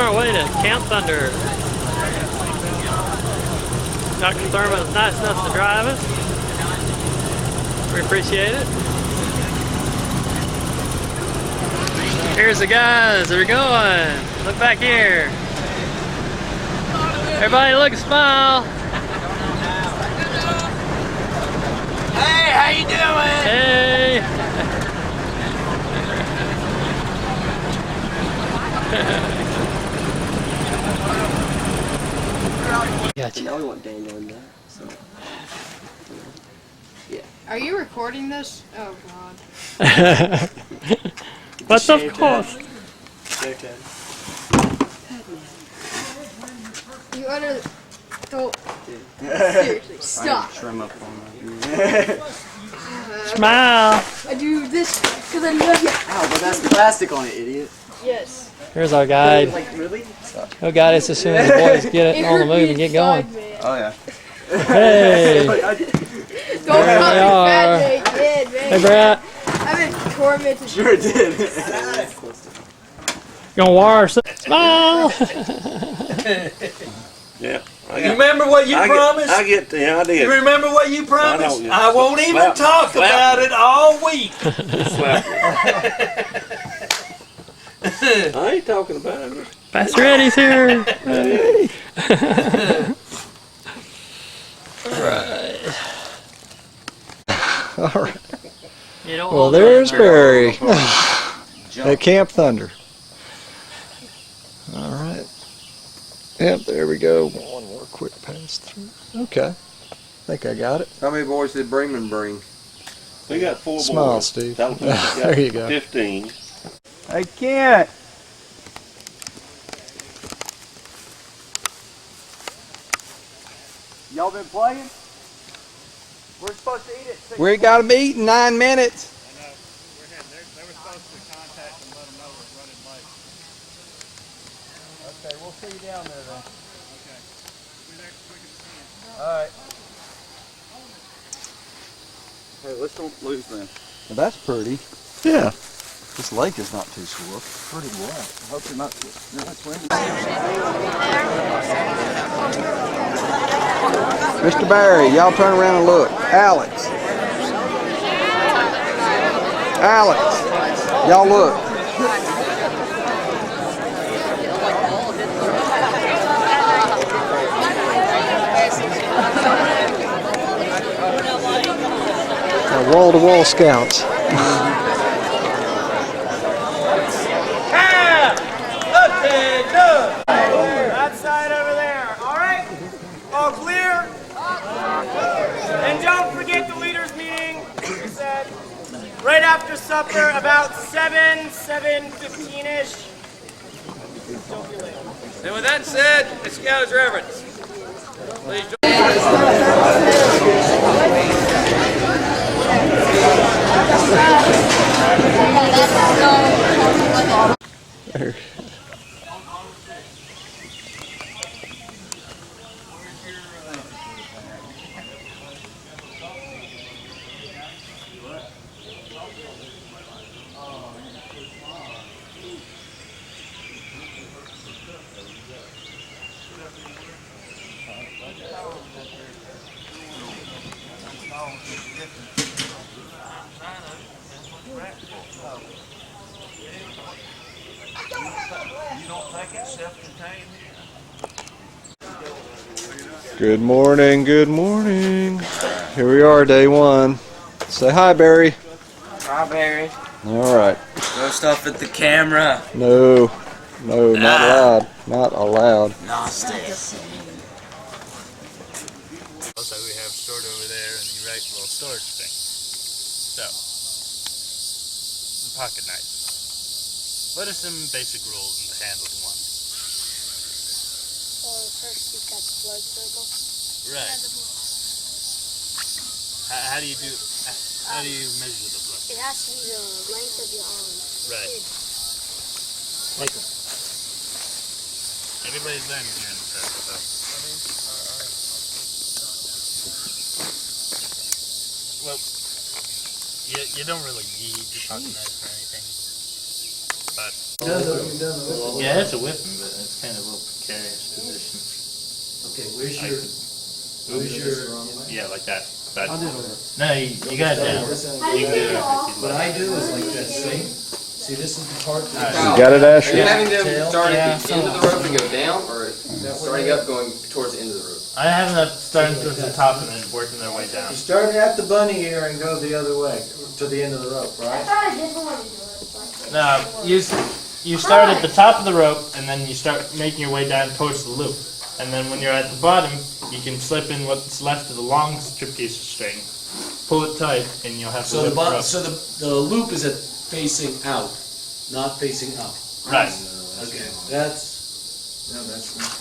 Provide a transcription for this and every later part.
our way to Camp Thunder. Dr. Thurman is nice enough to drive us. We appreciate it. Here's the guys that are going. Look back here. Everybody look and smile. Hey, how you doing? Hey. Gotcha. Now we want Daniel in there. So. Yeah. Are you recording this? Oh God. But of course. You utter. Don't. Seriously, stop. Trim up on that. Smile. I do this because I love you. Ow, but that's plastic on it, idiot. Yes. Here's our guide. Like, really? He'll guide us as soon as the boys get it on the move and get going. Oh, yeah. Hey. Don't call me There we are. fat, they did, man. Hey, Brett. I've been tormented. Sure it did. Gonna wire us. Smile. Yeah. You remember what you promised? I did. You remember what you promised? know. I won't even talk about it all week. I ain't talking about it. Pastor Eddie's here. Hey. All right. You don't Well, hold there's it. Barry at Camp Thunder. All right. Yep, there we go. One more quick pass through. Okay. I think I got it. How many boys did Bremen bring? We got 4 boys. Smile, Steve. That was, we got There you go. 15. Hey, Kent. Y'all been playing? We're supposed to eat at 6. We got to meet in 9 minutes. I know. We're heading. They were supposed to contact and let them know we're running late. Okay, we'll see you down there then. Okay. Be there as quick as we can. All right. Hey, let's don't lose them. Well, that's pretty. Yeah. This lake is not too swift. Pretty wet. I hope you're not swimming. Mr. Barry, y'all turn around and look. Alex. Alex, y'all look. Wall-to-wall scouts. That side over there. All right? All clear? And don't forget the leaders meeting. We said right after supper, about 7:15-ish. And with that said, let's go as reverence. Please join. Good morning, good morning. Here we are, day 1. Say hi, Barry. Hi, Barry. All right. No stuff at the camera. No, not allowed. Not allowed. Nasty. Also, we have stored over there in the right little storage thing. So, some pocket knives. What are some basic rules in handling one? Well, first you've got the blood circle. Right. How do you do? How do you measure the blood? It has to be the length of your arm. Right. Like everybody's learning here in the circle, so. Well, you don't really need the pocket knife or anything. but yeah, it's a whipping, but it's kind of a little precarious position. Okay, where's I your, could- where's your, Yeah, like that. But I'll do it. no, you got it down. You can do it if What you'd I like. do is like this, see this is the part You that. Got it, Asher? Are you having them Tail? start Yeah. at the end of the rope and go down, or starting up going towards the end of the rope? I have them starting towards the top and then working their way down. You start at the bunny ear and go the other way, to the end of the rope, I right? thought a different one to do it. No, you start at the top of the rope and then you start making your way down towards the loop. And then when you're at the bottom, you can slip in what's left of the long strip piece of string, pull it tight, and you'll have to So the whip rope. so the loop is facing out, not facing up. Right. Okay, that's, no, that's not.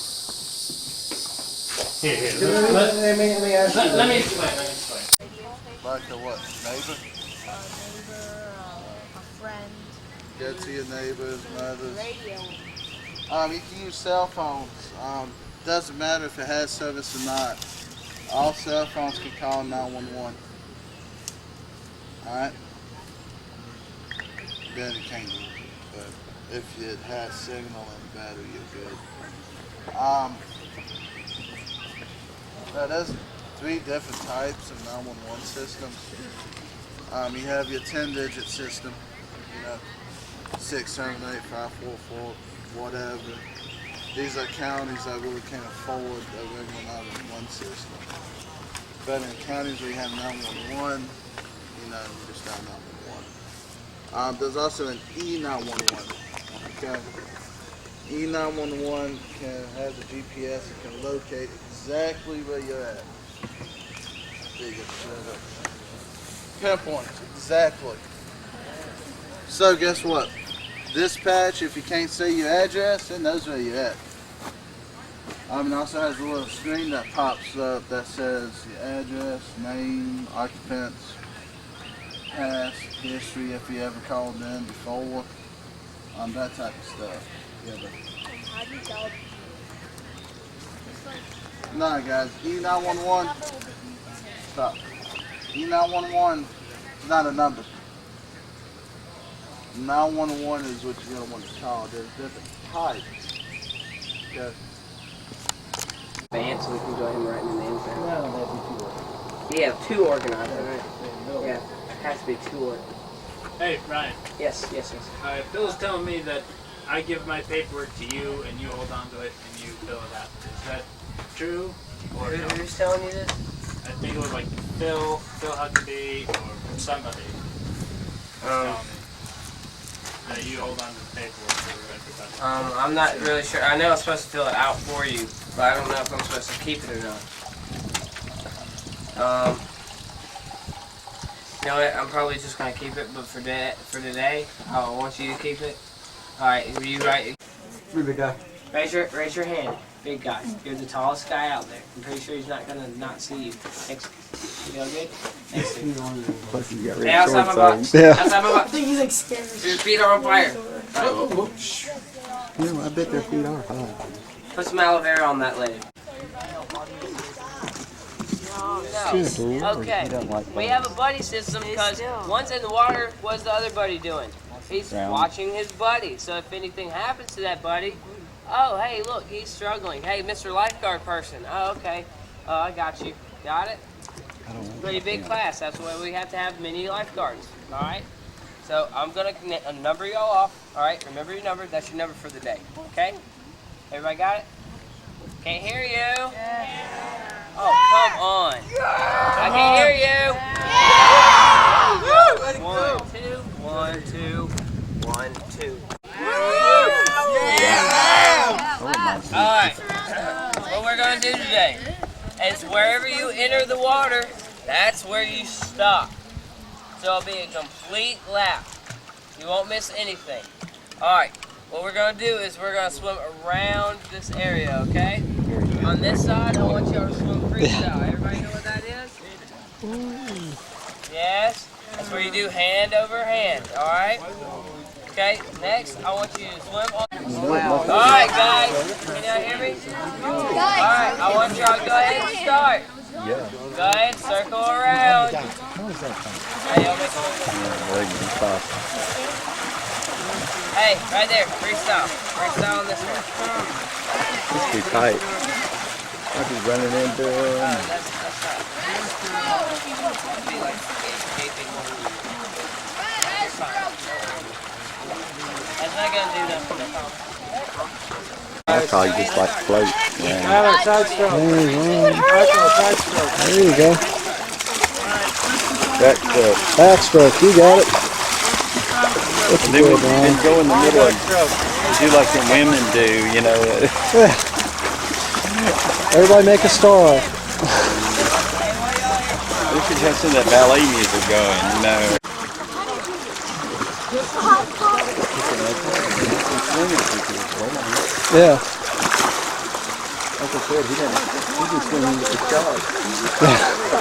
Here. Let me ask you. Let me explain. Like a what? Neighbor? A friend. Go to your neighbors, mothers. Radio. You can use cell phones. Doesn't matter if it has service or not. All cell phones can call 911. Alright? Then it can't do it. But if it has signal and battery, you're good. There's 3 different types of 911 systems. You have your 10-digit system, 6, 7, 8, 5, 4, 4, whatever. These are counties that really can't afford a regular 911 system. But in counties where you have 911, just dial 911. There's also an E911. Okay. E911 can have the GPS, it can locate exactly where you're at. There you go. Pinpoints, exactly. So guess what? Dispatch, if you can't see your address, it knows where you're at. It also has a little screen that pops up that says your address, name, occupants, past, history if you ever called in before, that type of stuff. Yeah, but How do you tell? nah, guys, E911, stop. E911 is not a number. 911 is what you're going to want to call. There's different types. Okay. Band, so we can go ahead and write the names down. No, that'd be too Yeah, 2 organized, right? Yeah, it has to be 2 organized. Hey, Ryan. Yes. Bill's telling me that I give my paperwork to you and you hold on to it and you fill it out. Is that true? Or no? Who's telling you this? I think it was like Phil Huckabee, or somebody. Telling me that you hold on to the paperwork for everybody. I'm not really sure. I know I'm supposed to fill it out for you, but I don't know if I'm supposed to keep it or not. You know what? I'm probably just gonna keep it, but for today, I want you to keep it. All right, will you write? big guy. Raise your hand, big guy. You're the tallest guy out there. I'm pretty sure he's not gonna not see you. Next, you all good? Next to you. Stay outside my box. Outside my box. He's like scared. Your feet are on fire. I bet their feet are high. Put some aloe vera on that lady. No. Okay. We have a buddy system because one's in the water, what's the other buddy doing? He's watching his buddy. So if anything happens to that buddy, oh, hey, look, he's struggling. Hey, Mr. Lifeguard person. Oh, okay. Oh, I got you. Got it? Pretty big class. That's why we have to have many lifeguards. All right? So I'm going to number y'all off. All right? Remember your number. That's your number for the day. Okay? Everybody got it? Can't hear you. Oh, come on. I can't hear you. 1, 2, 1, 2, 1, 2. Alright. What we're going to do today is wherever you enter the water, that's where you stop. So it'll be a complete lap. You won't miss anything. Alright. What we're going to do is we're going to swim around this area, okay? On this side, I want y'all to swim freestyle. Everybody know what that is? Yes? That's where you do hand over hand, alright? Okay, next, I want you to swim on... Alright, guys. Can y'all hear me? Alright, I want y'all to go ahead and start. Go ahead, circle around. Hey, y'all make Hey, right there, freestyle. Freestyle on this one. It's too tight. I'll be running into him. That's not. That'd be like gaping. It's fine. That's not gonna do nothing. That's how you just like float. Yeah. Tyler, side stroke. Side stroke. There you go. Backstroke, you got it. That's And then good, man. go in the middle and do like the women do, you know. Everybody make a star. We should have some of that ballet music going, you know. Yeah. Like I said, he just swinging with the shot.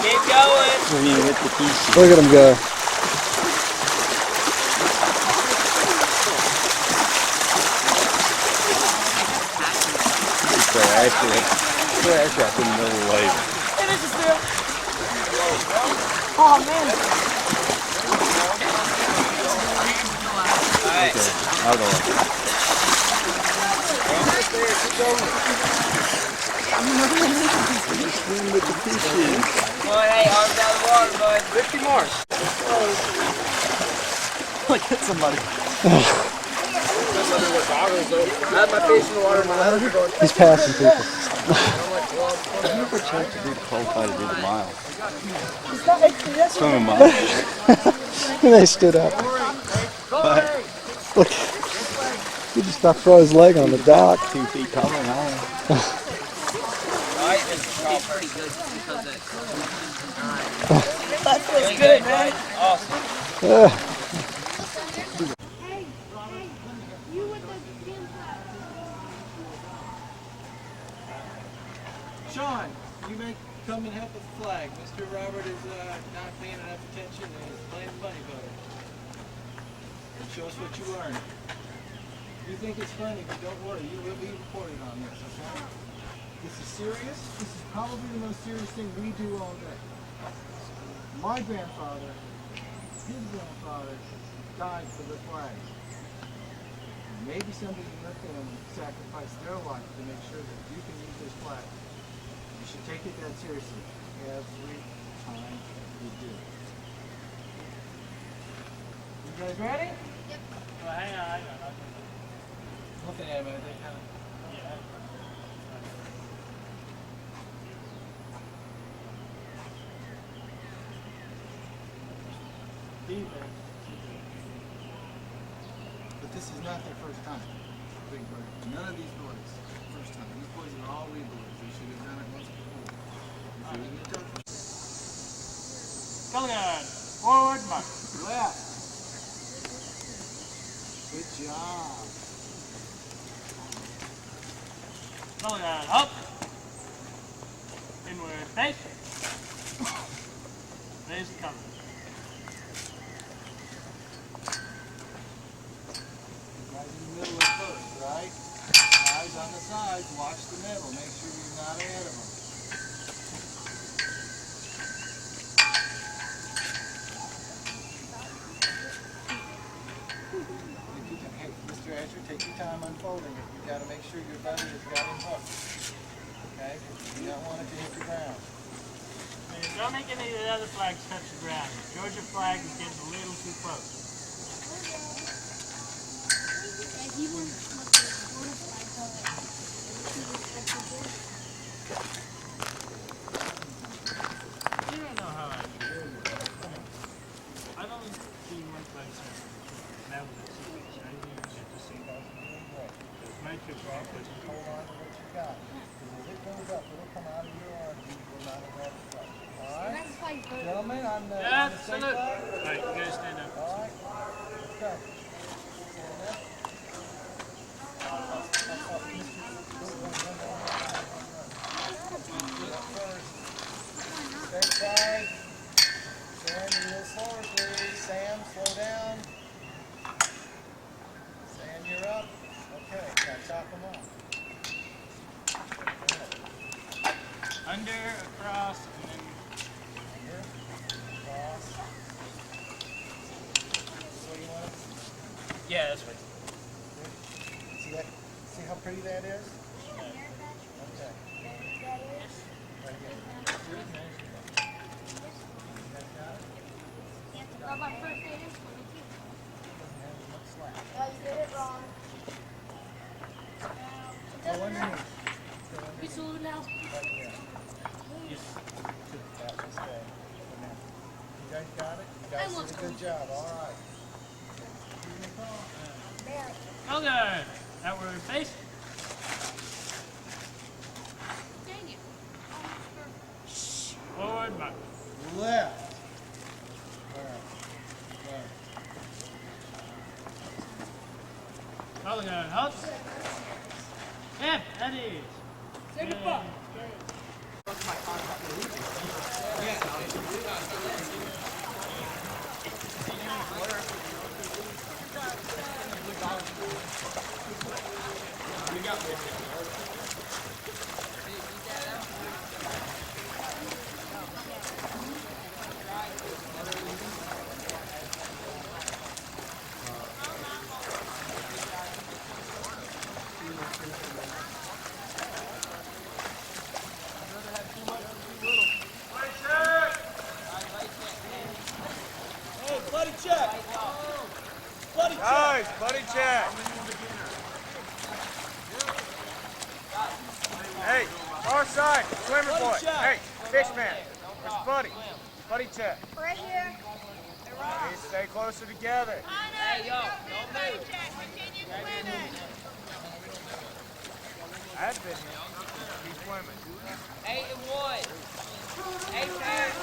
Keep going. Swinging with the piece. Look at him go. Actually, I couldn't know the way. Oh man. Alright. I'll go. Swing with the fishes. Come on, hey, arms out of the water, bud. 50 more. Look at somebody. I had my face in the water, my legs are going. He's passing people. I've never tried to do the qualify to do the mile. It's not like Swim a mile. And they stood up. Look. He just about throw his leg on the dock. 2 feet taller than I am. Alright, Mr. Crawford. that feels good, man. Awesome. Sean, you may come and help with the flag. Mr. Robert is not paying enough attention and is playing money voter. And show us what you learned. If you think it's funny, but don't worry, you will be reported on this, okay? This is serious. This is probably the most serious thing we do all day. My grandfather, his grandfather, died for the flag. Maybe somebody in your family sacrificed their life to make sure that you can use this flag. You should take it that seriously every time you do it. You guys ready? Yep. Well, hang on. Looking at them, they kind of. But this is not their first time. Big Bird. None of these boys, first time. These boys are all re-boys. They should have done it once before. Coming on. Forward, march. Left. Good job. Coming on. Up. Inward face. Raise the cover. Right in the middle at first, right? Eyes on the sides. Watch the middle. Make sure you're not ahead of them. Hey, Mr. Asher, take your time unfolding it. You've got to make sure your buddy has got him hooked. Okay? You don't want it to hit the ground. Don't make any of the other flags touch the ground. Georgia flag is getting a little too close. You don't know how I feel. I don't see one flag that was a sequence. I didn't even get to see that. My trip off was Hold on to what you got. Because as it goes up, it'll come out of your arm. You will not have had it. Alright? Gentlemen, on the yeah, safe salute. side. Alright, you guys stand up. Alright. Let's go. Stand up. Straight side. Sam, a little slower, please. Sam, slow down. Sam, you're up. Okay, now chop them off. Under, across, and then Under, cross. So you want Yeah, that's right. See how pretty that is? My first day is 22. Oh, you did it wrong. We sold it now. You guys got it? You guys did a good job. All right. Okay, that where we face. Dang it. Forward, march. Left. Mulligan, halt. Yeah, that is. Say the fuck. Buddy check. Buddy check. Guys, buddy check. Hey, far side, swimmer boy. Hey, fish man. Where's Buddy? Buddy check. Right here. Please stay closer together. Hey, yo, don't move. Continue swimming. I've been here. Keep swimming. 8 and 1. 8 pairs.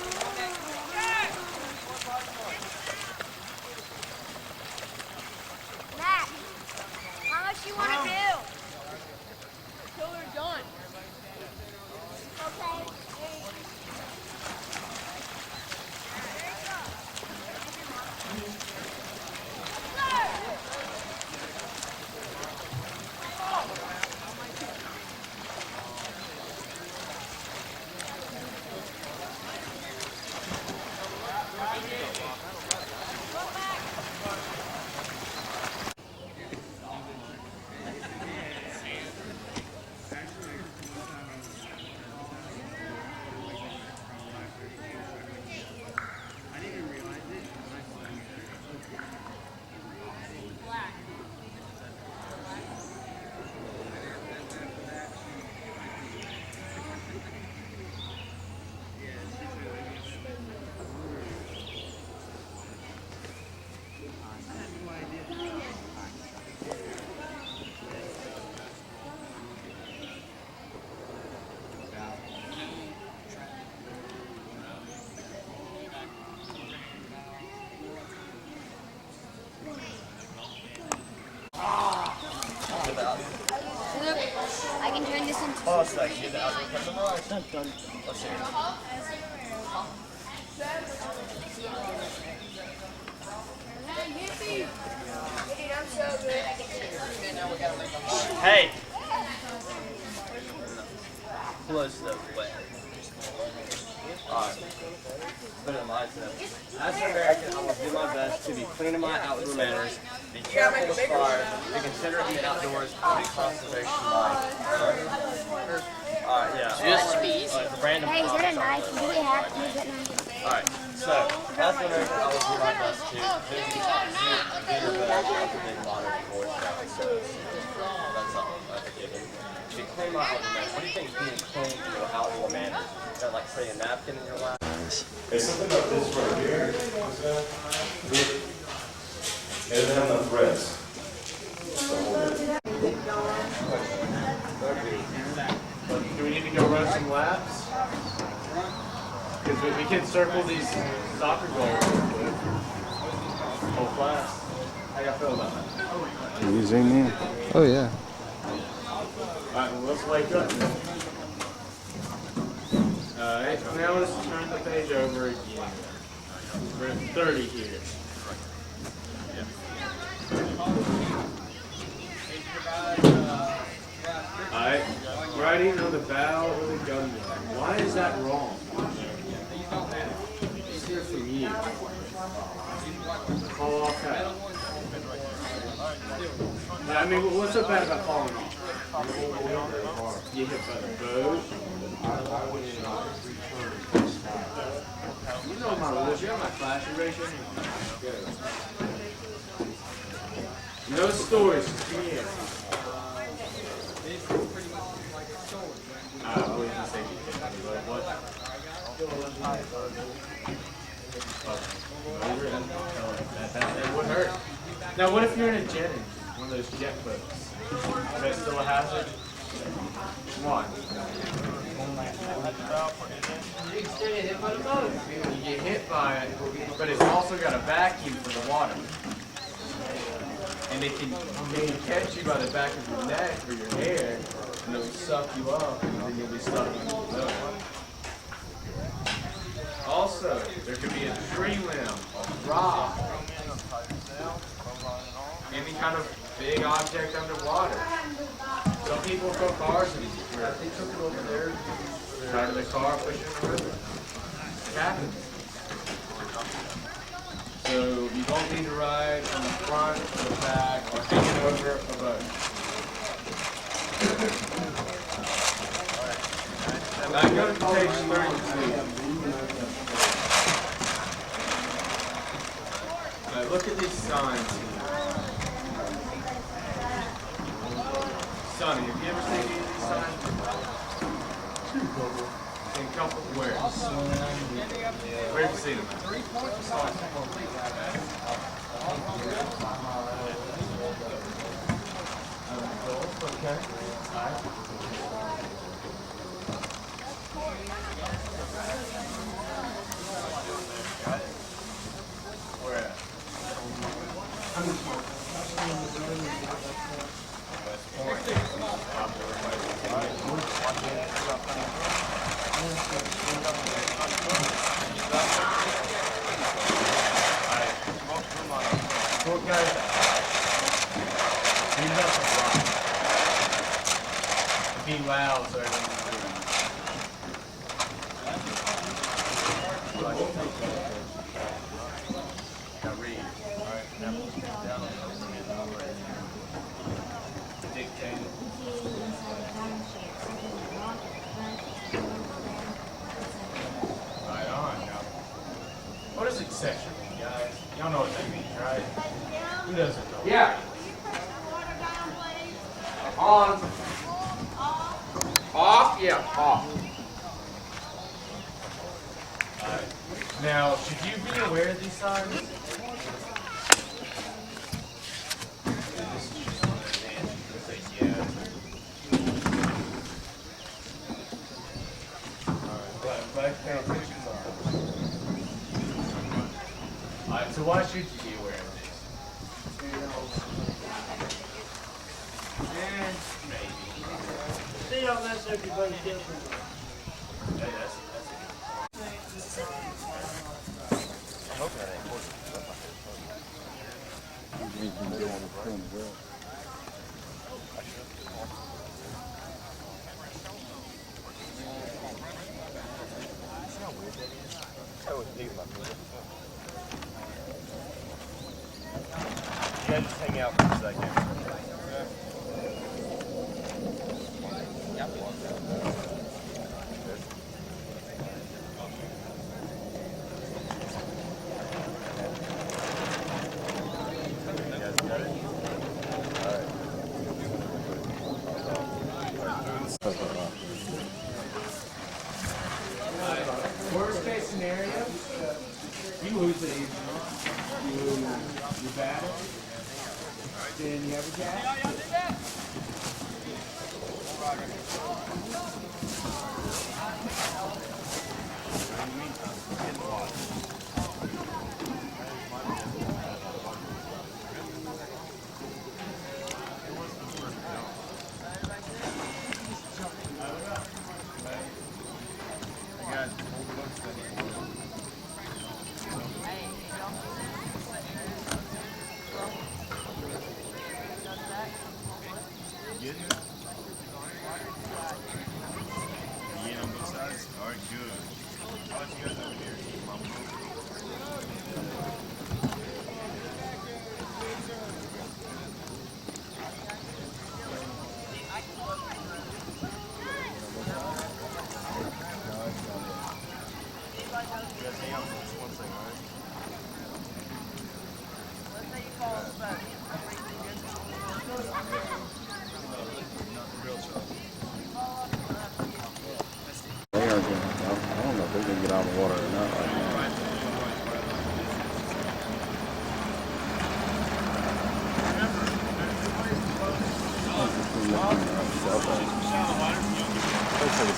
Matt, how much you want to do? Till we're done. Okay. I can turn this into. Oh, so I can get the outdoor part memorized. Let's see. I'm so good. Hey. Close the way. Alright. Put it in my sense. As an American, I will do my best to be clean in my outdoor manners, be careful with fire, be considerate in the outdoors, and be conservation minded. Alright, yeah. Just be easy. Random Hey, is that a knife? Do we have to use that knife? Alright, so, as an American, I will do my best to visit the big modern forest episodes. That's all. That's a given. Be clean my outdoor manners. What do you think is being clean in your outdoor manners? Is that like putting a napkin in your lap? Hey, something about this right here. It doesn't have enough threads. Do we need to go run some laps? Because we can circle these soccer goals. Whole class. How y'all feel about that? Can you zoom in? Oh, yeah. Alright, well, let's wake up then. Alright, now let's turn the page over again. We're at 30 here. Alright, riding on the bow or the gunwale. Why is that wrong? Let's hear from you. Call off that. Yeah, I mean, what's so bad about falling off? You hit by the boat. You know my rules. You have my flash erasure. No stories. Yeah. What did you say? What? That would hurt. Now, what if you're in a jet engine? One of those jet boats? Is that still a hazard? Why? You get hit by it, but it's also got a vacuum for the water. And it can catch you by the back of your neck or your hair, and it'll suck you up, and then you'll be stuck in the boat. Also, there could be a tree limb, a rock, any kind of big object underwater. Some people throw cars in the river. They took it over there, out of the car, push it in the river. It happens. So you don't need to ride on the front or the back or hanging over a boat. Now go to page 32. Look at these signs here. Sonny, have you ever seen any of these signs? In couple where? Where have you seen them? Okay. Where at? Be loud so everyone can hear you. Now read. Alright, now down on dictate. Right on now. What does accession mean, guys? Y'all know what that means, right? Who doesn't know? Yeah. On. Off? Yeah, off. Alright. Now, should you be aware of these signs? Alright, so why should you be aware of this? Maybe. See how that's everybody different. Hey, that's You guys just hang out for a second. worst case scenario, you lose the agent, you battle, then you have a gas. Alright, good. How about you guys over here?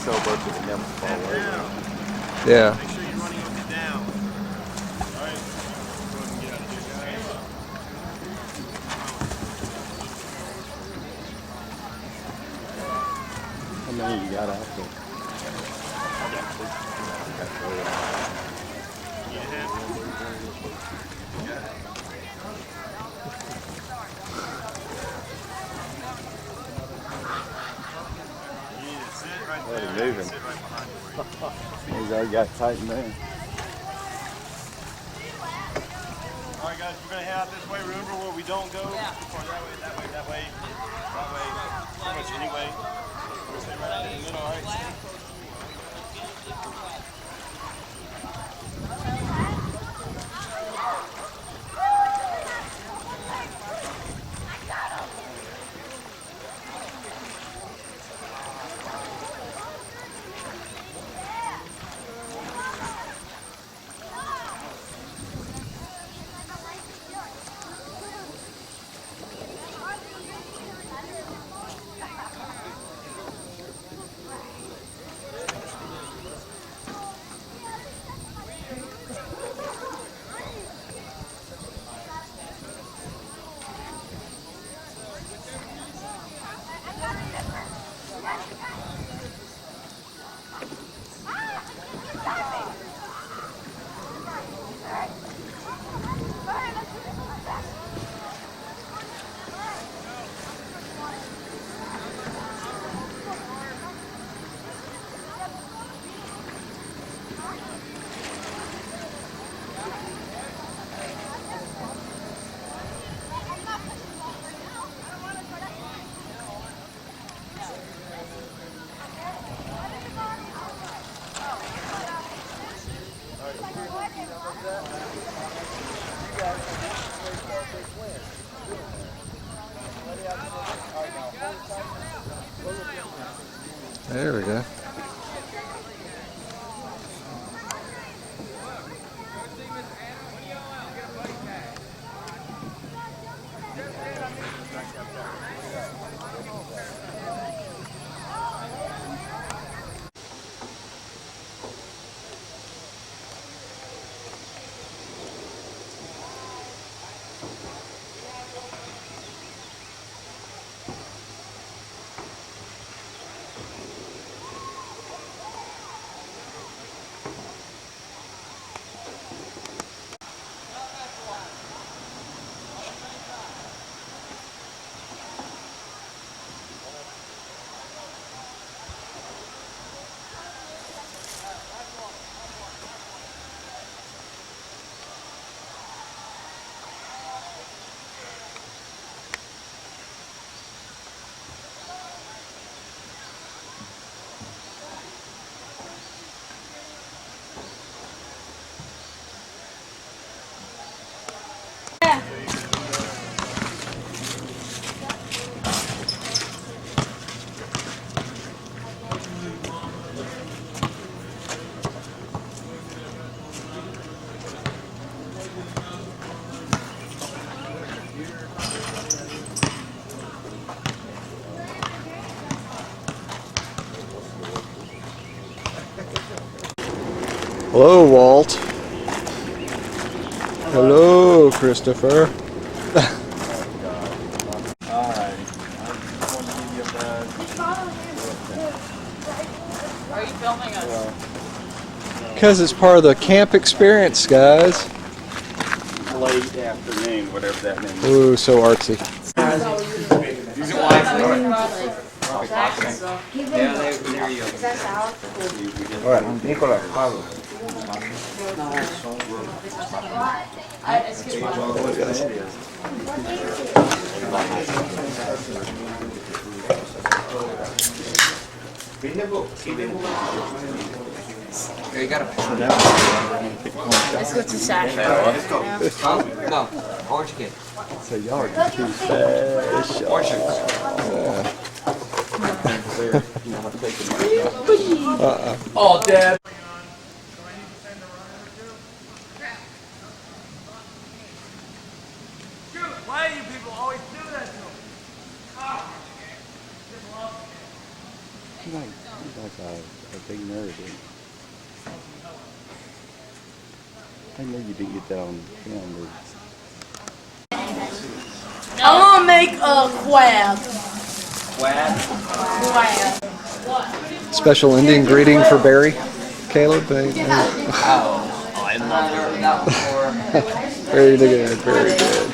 so both of them fall over. Yeah. Make sure you're running it down. All right. Go ahead and get out of here, guys. How many you got out there? Oh, they're moving. He's already got tightened in. All right, guys, we're gonna head out this way. Remember where we don't go? Yeah. That way, that way, that way, that way. Pretty much anyway. We're staying right out in the middle, all right? There we go. Hello, Walt. Hello, Christopher. Alright. Are you filming us? Because it's part of the camp experience, guys. Late afternoon, whatever that means. Ooh, so artsy. Use it wisely. Yeah, there you go. Alright, Nicola, Pablo. You got Let's go to Sasha. No, orange kid. So y'all are too special. Oh, Dad. Why do you people always do that to him? Ah. like a big nerd. I know you didn't get that on film, dude. I want to make a quab. Quad. Special Indian greeting for Barry. Caleb. Oh, I love that before. Very good. Very good.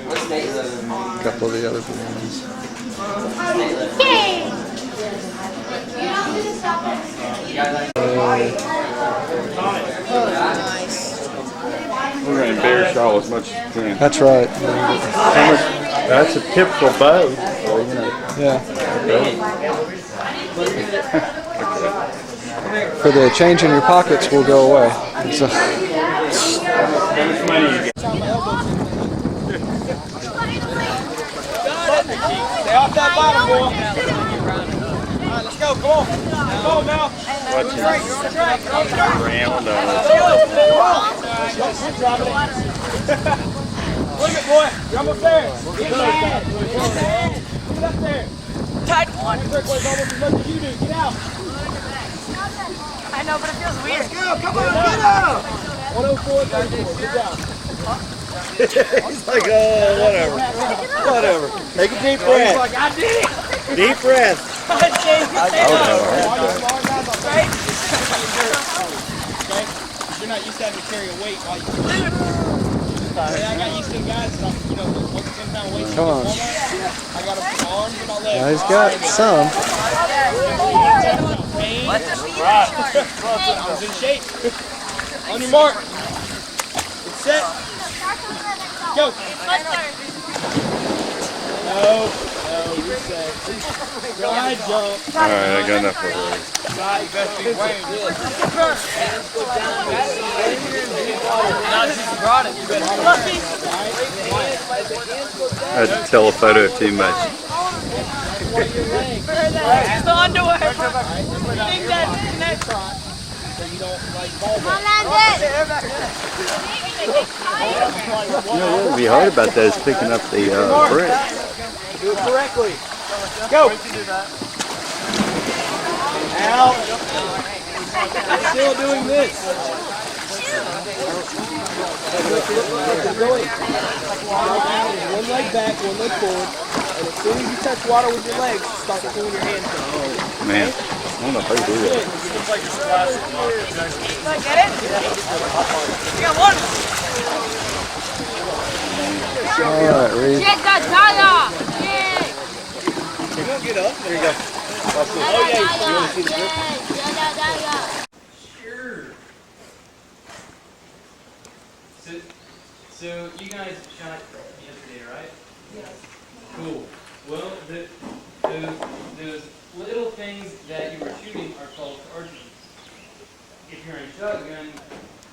What's Nate? A couple of the other ones. We're going to bear shawl as much as we can. That's right. That's a typical bow. So, you know. Yeah. For the change in your pockets will go away. So. How much money you get? Stay off that bottom, boy. All right, let's go. Come on. Come on now. Watch You're on track. You're on track. round. Look it, boy. You're almost there. Get up there. Tight one. Rick weighs almost as much as you do. Get out. I know, but it feels weird. Let's go. Come on. Get up. 104, 34. Good job. He's like, oh, whatever. Whatever. Take a deep breath. He's like, I did it. Deep breath. I would have a hard time. Okay? You're not used to having to carry a weight while you do it. I got used to guys that, you know, 10-pound weights. Come on. I got them my arms and my legs. Yeah, he's got some. I was in shape. On your mark. Get set. Go. No, you're set. Side jump. All right, I got enough for her. Side, you better be weighing. I had to telephoto too much. Use the underwear. You think that's next? So you don't like ball. Come on, Landon. You know what would be hard about that is picking up the brick. Do it correctly. Go. Out. Still doing this. One leg back, one leg forward. And as soon as you touch water with your legs, start pulling your hands down. Man, I don't know how you do that. Get it? You got one. All right, Reed. Get that tire. You don't get up. There you go. Oh, yeah. You want to see the grip? Sure. So you guys shot yesterday, right? Yes. Cool. Well, those little things that you were shooting are called cartridges. If you're in a shotgun,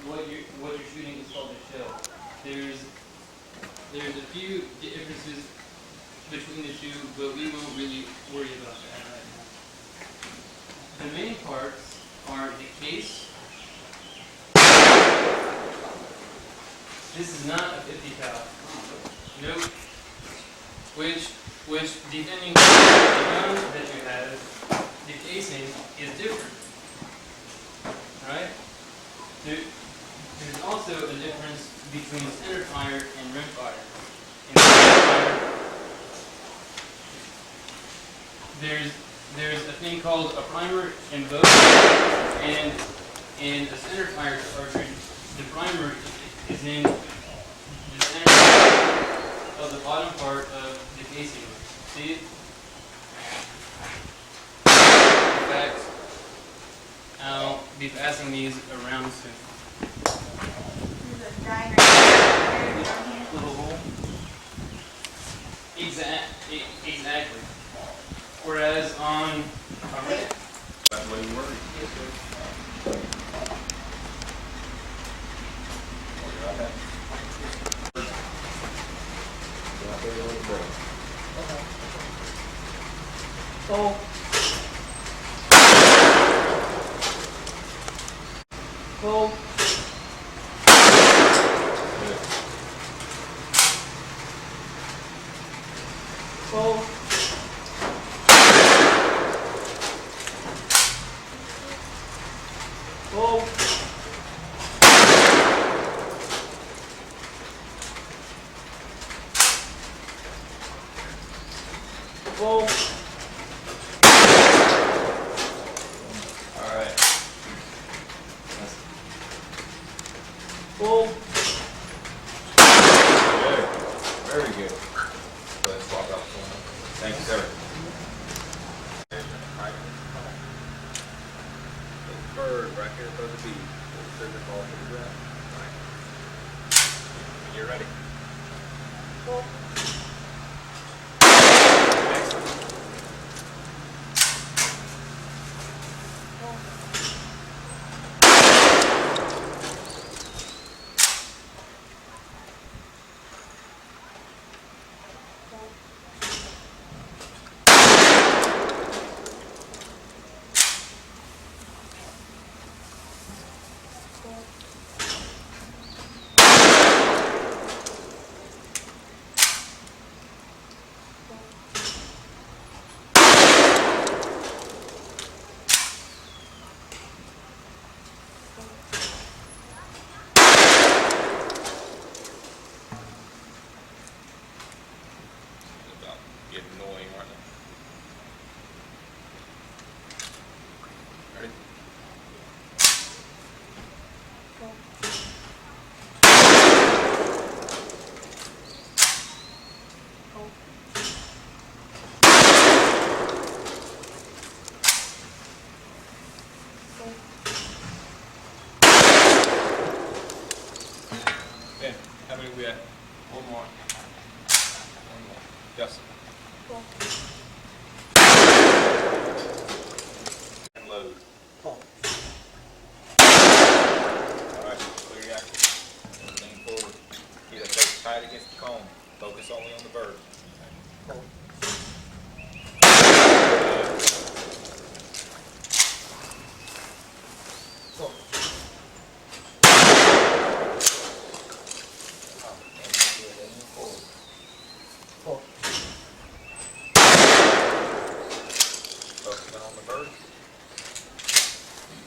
what you're shooting is called a shell. There's a few differences between the two, but we won't really worry about that right now. The main parts are the case. This is not a 50 cal. Nope. Which depending on the gun that you have, the casing is different. Alright? There's also a difference between center fire and rim fire. In center fire, there's a thing called a primer in both, and in a center fire cartridge, the primer is in the center of the bottom part of the casing. See it? In fact, I'll be passing these around soon. Little hole. Exactly. Whereas on a red. That's what you worry. Oh. Cool. Cool. Full. Alright. Full. Good. Very good. Let's swap out. Thank you, sir. Bird right here above the beat. Trigger ball to the ground. Right. When you're ready. Full. Getting annoying, aren't they? Ready? Yeah, how many we at? One more. One more. Justin. And load. Alright, clear your action. Lean forward. Keep that face tight against the cone. Focus only on the bird. Focusing on the bird.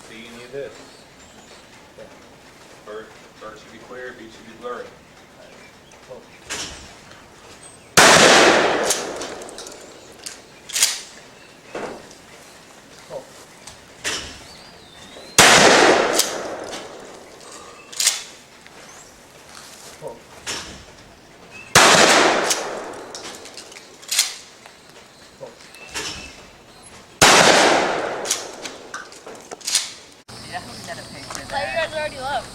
See any of this? Bird should be clear, beat should be blurry. Like you guys already left.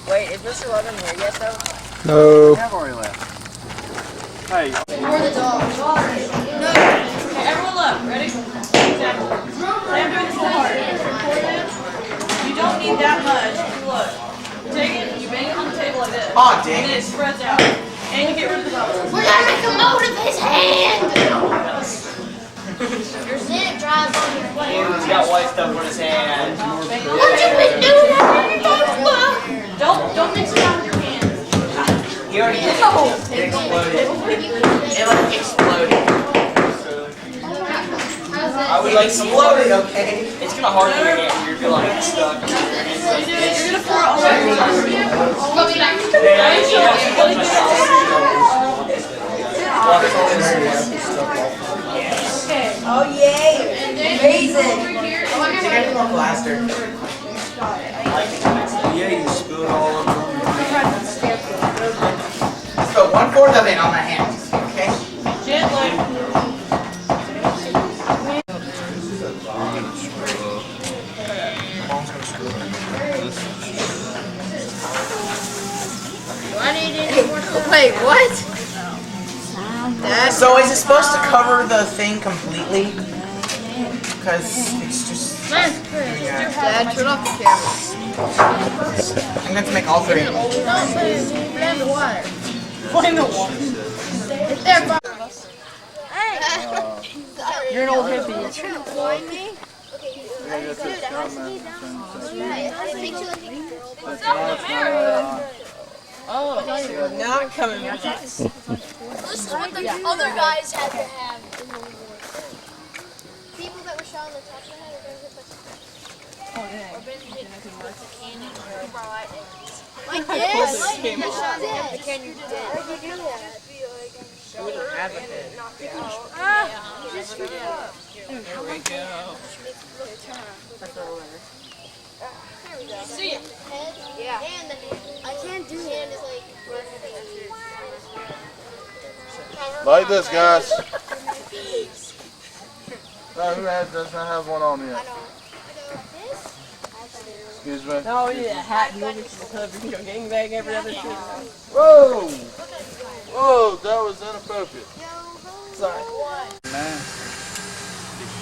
Wait, is Mr. Logan here yet though? No. I've already left. Hey. Or the dog. No. Okay, everyone look. Ready? Example. I'm doing this part. You don't need that much. Look. You take it, you bang it on the table like this. Aw, dang and then it. it spreads out. And you get rid of the bubbles. We're gonna make a mold of his hand! Then it dries on your plate. He's got white stuff on his hand. What you been doing on your notebook? Don't mix it out with your hands. He already did. It exploded. It like exploded. I would like exploded, okay? It's gonna harden your hand. You're gonna be like stuck. You're gonna pour it all over your Oh yay! Amazing! Blaster. Yeah, you spilled all over me. Let's go 1/4 of it on my hands. Okay? Gently. Wait, what? So is it supposed to cover the thing completely? Because it's just... Dad, turn off the camera. I'm going to make all three. Blame the water. Blame the water. It's there, bro. Hey! You're an old hippie. You're trying to blind me? Okay, dude, it has to be down. Yeah, it has to make you like a girl. It's not the mirror. Oh, you're not coming with us. This is what the other guys had to have in the war. People that were shot on the top of the head are going to get the... Or been hit with the cannon or bro, I did. Like this? You're shot at the cannon, you're dead. She wouldn't have a head. You just screwed it up. There we go. That's our winner. There we go. See ya. Head? Yeah. And the hand. I can't do hand is like Like this, guys. No, who does not have one on yet? Excuse me. No, we need a hat. You want me to the club? We can go gangbang every other shit. Whoa! Whoa, that was inappropriate. Sorry. Man,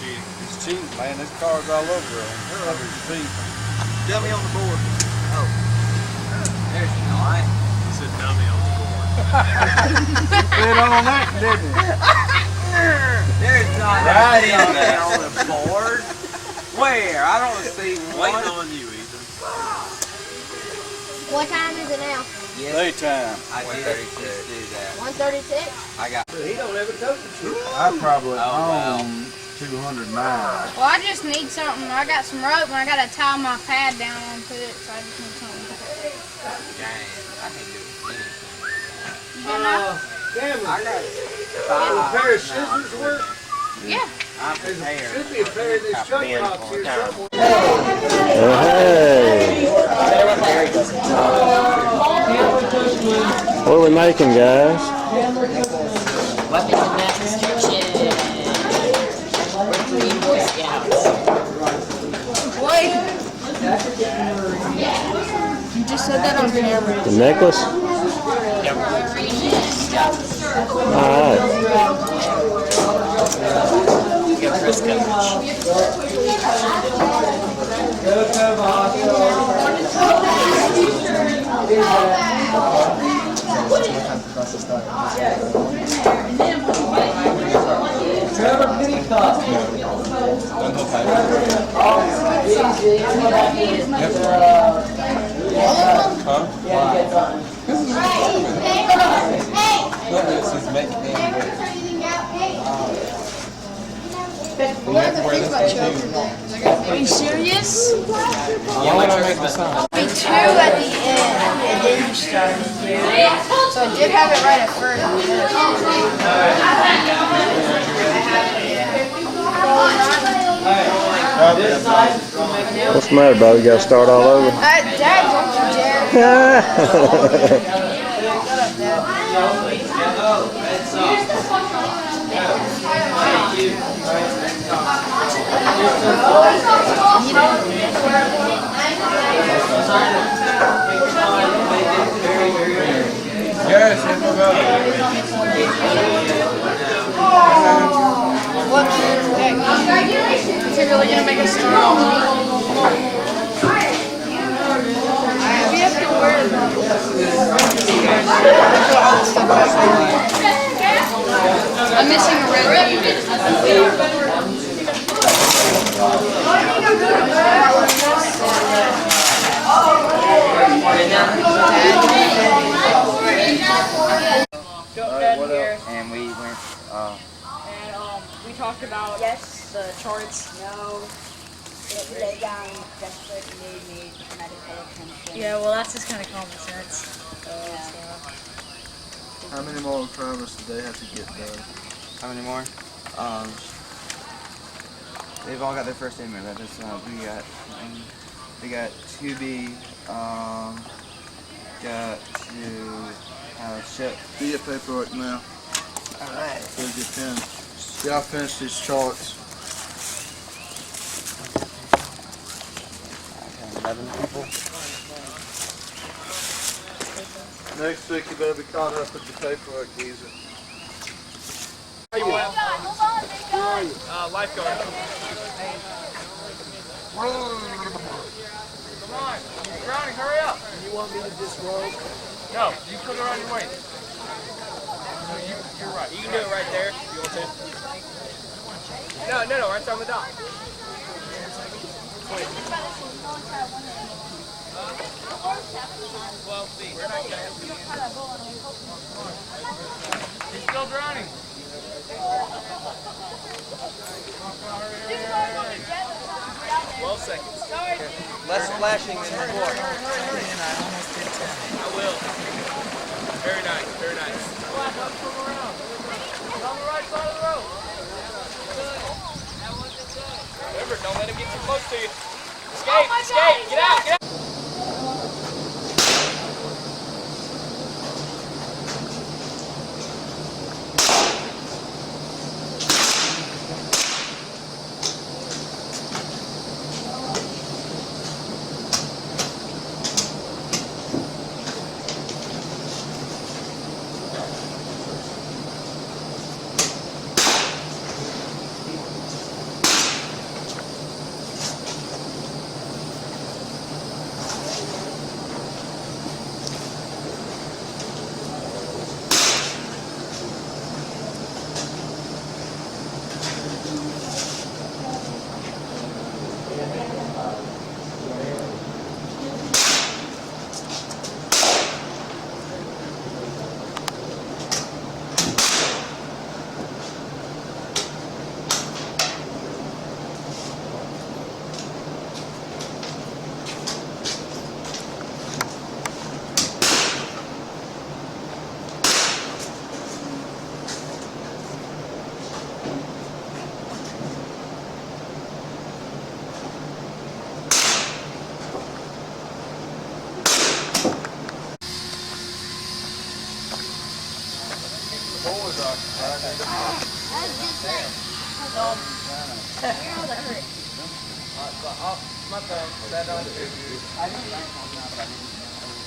he's cheating, man. This car's all over him. Under his feet. Dummy on the board. Oh. There's no eye. He said dummy on the board. Fit on that, didn't he? There's not Right a in dummy there. on the board. Where? I don't see one. Waiting on you, Ethan. What time is it now? Daytime. I did just do that. 1:36? I got. He don't ever coach the I probably wow. own 209. Well, I just need something. I got some rope and I gotta tie my pad down onto it, so I just need something. Dang, I can do anything. Cameron, I got a pair of scissors work? Yeah. I'm prepared. Should be a pair of these chuck tops here somewhere. Hey. What are we making, guys? Weapons of mass destruction. Green Boy Scouts. Wait. You just said that on camera. The necklace? Alright. Go Chris Coach. Are you serious? Yeah, my trick's best. Me two at the end, and then you started. So I did have it right at first. What's the matter, Bo? You gotta start all over? Dad, don't you dare. Yes, it's What? Is he really gonna make us start? We have to wear I'm missing a red unit. And we went. We talked about the charts. No. They got desperate need medical attention. Yeah, well, that's just kind of common sense. How many more Travis do they have to get done? How many more? They've all got their first aid move. We got 2B. Got to ship. Do your paperwork now. Alright. Here's your pen. Y'all finish these charts. 11 people. Next week you better be caught up with the paperwork, geezer. Lifeguard. Come on, you're drowning, hurry up. You want me to just roll? No, you put it on your waist. No, you're right. You can do it right there if you want to. No, right on the dock. 12 feet. He's still drowning. 12 seconds. Less splashing than before. I will. Very nice, very nice. next to you. Escape, escape, get out, get out.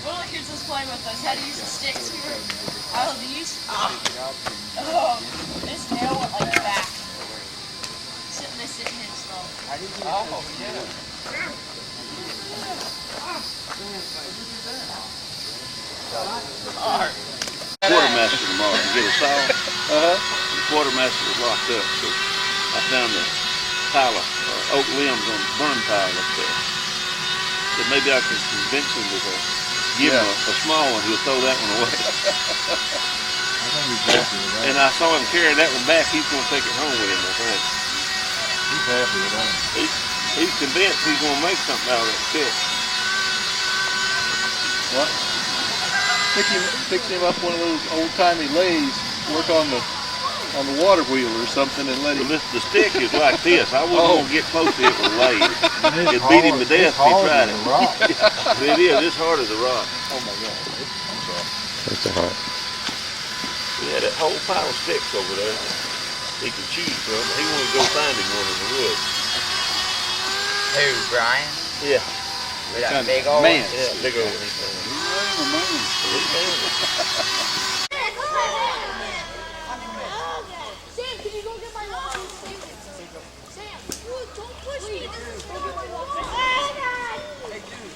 One of the kids was playing with us. How to use the sticks here. Oh, these? Oh, this nail went like back. They sit in his slow. Oh, yeah. Quartermaster tomorrow. You get a saw? The quartermaster was locked up, so I found a pile of oak limbs on the burn pile up there. So maybe I can convince him to give him a small one. He'll throw that one away. And I saw him carry that one back. He's going to take it home with him, I think. He's happy with that. He's convinced he's going to make something out of that stick. What? Fix him up one of those old-timey lathes, work on the water wheel or something, and let him. The stick is like this. I wouldn't want to get close to it with a lathe. It'd beat him to death if he tried it. It is. It's hard as a rock. Oh my God. I'm sorry. That's a heart. Yeah, that whole pile of sticks over there, he can choose from. He wanted to go find him one in the woods. Who, Brian? Yeah. With that big old man. one? Yeah, big old one. Sam, can you go get my water? Sam, don't push me. This is for my water. Hey, dude.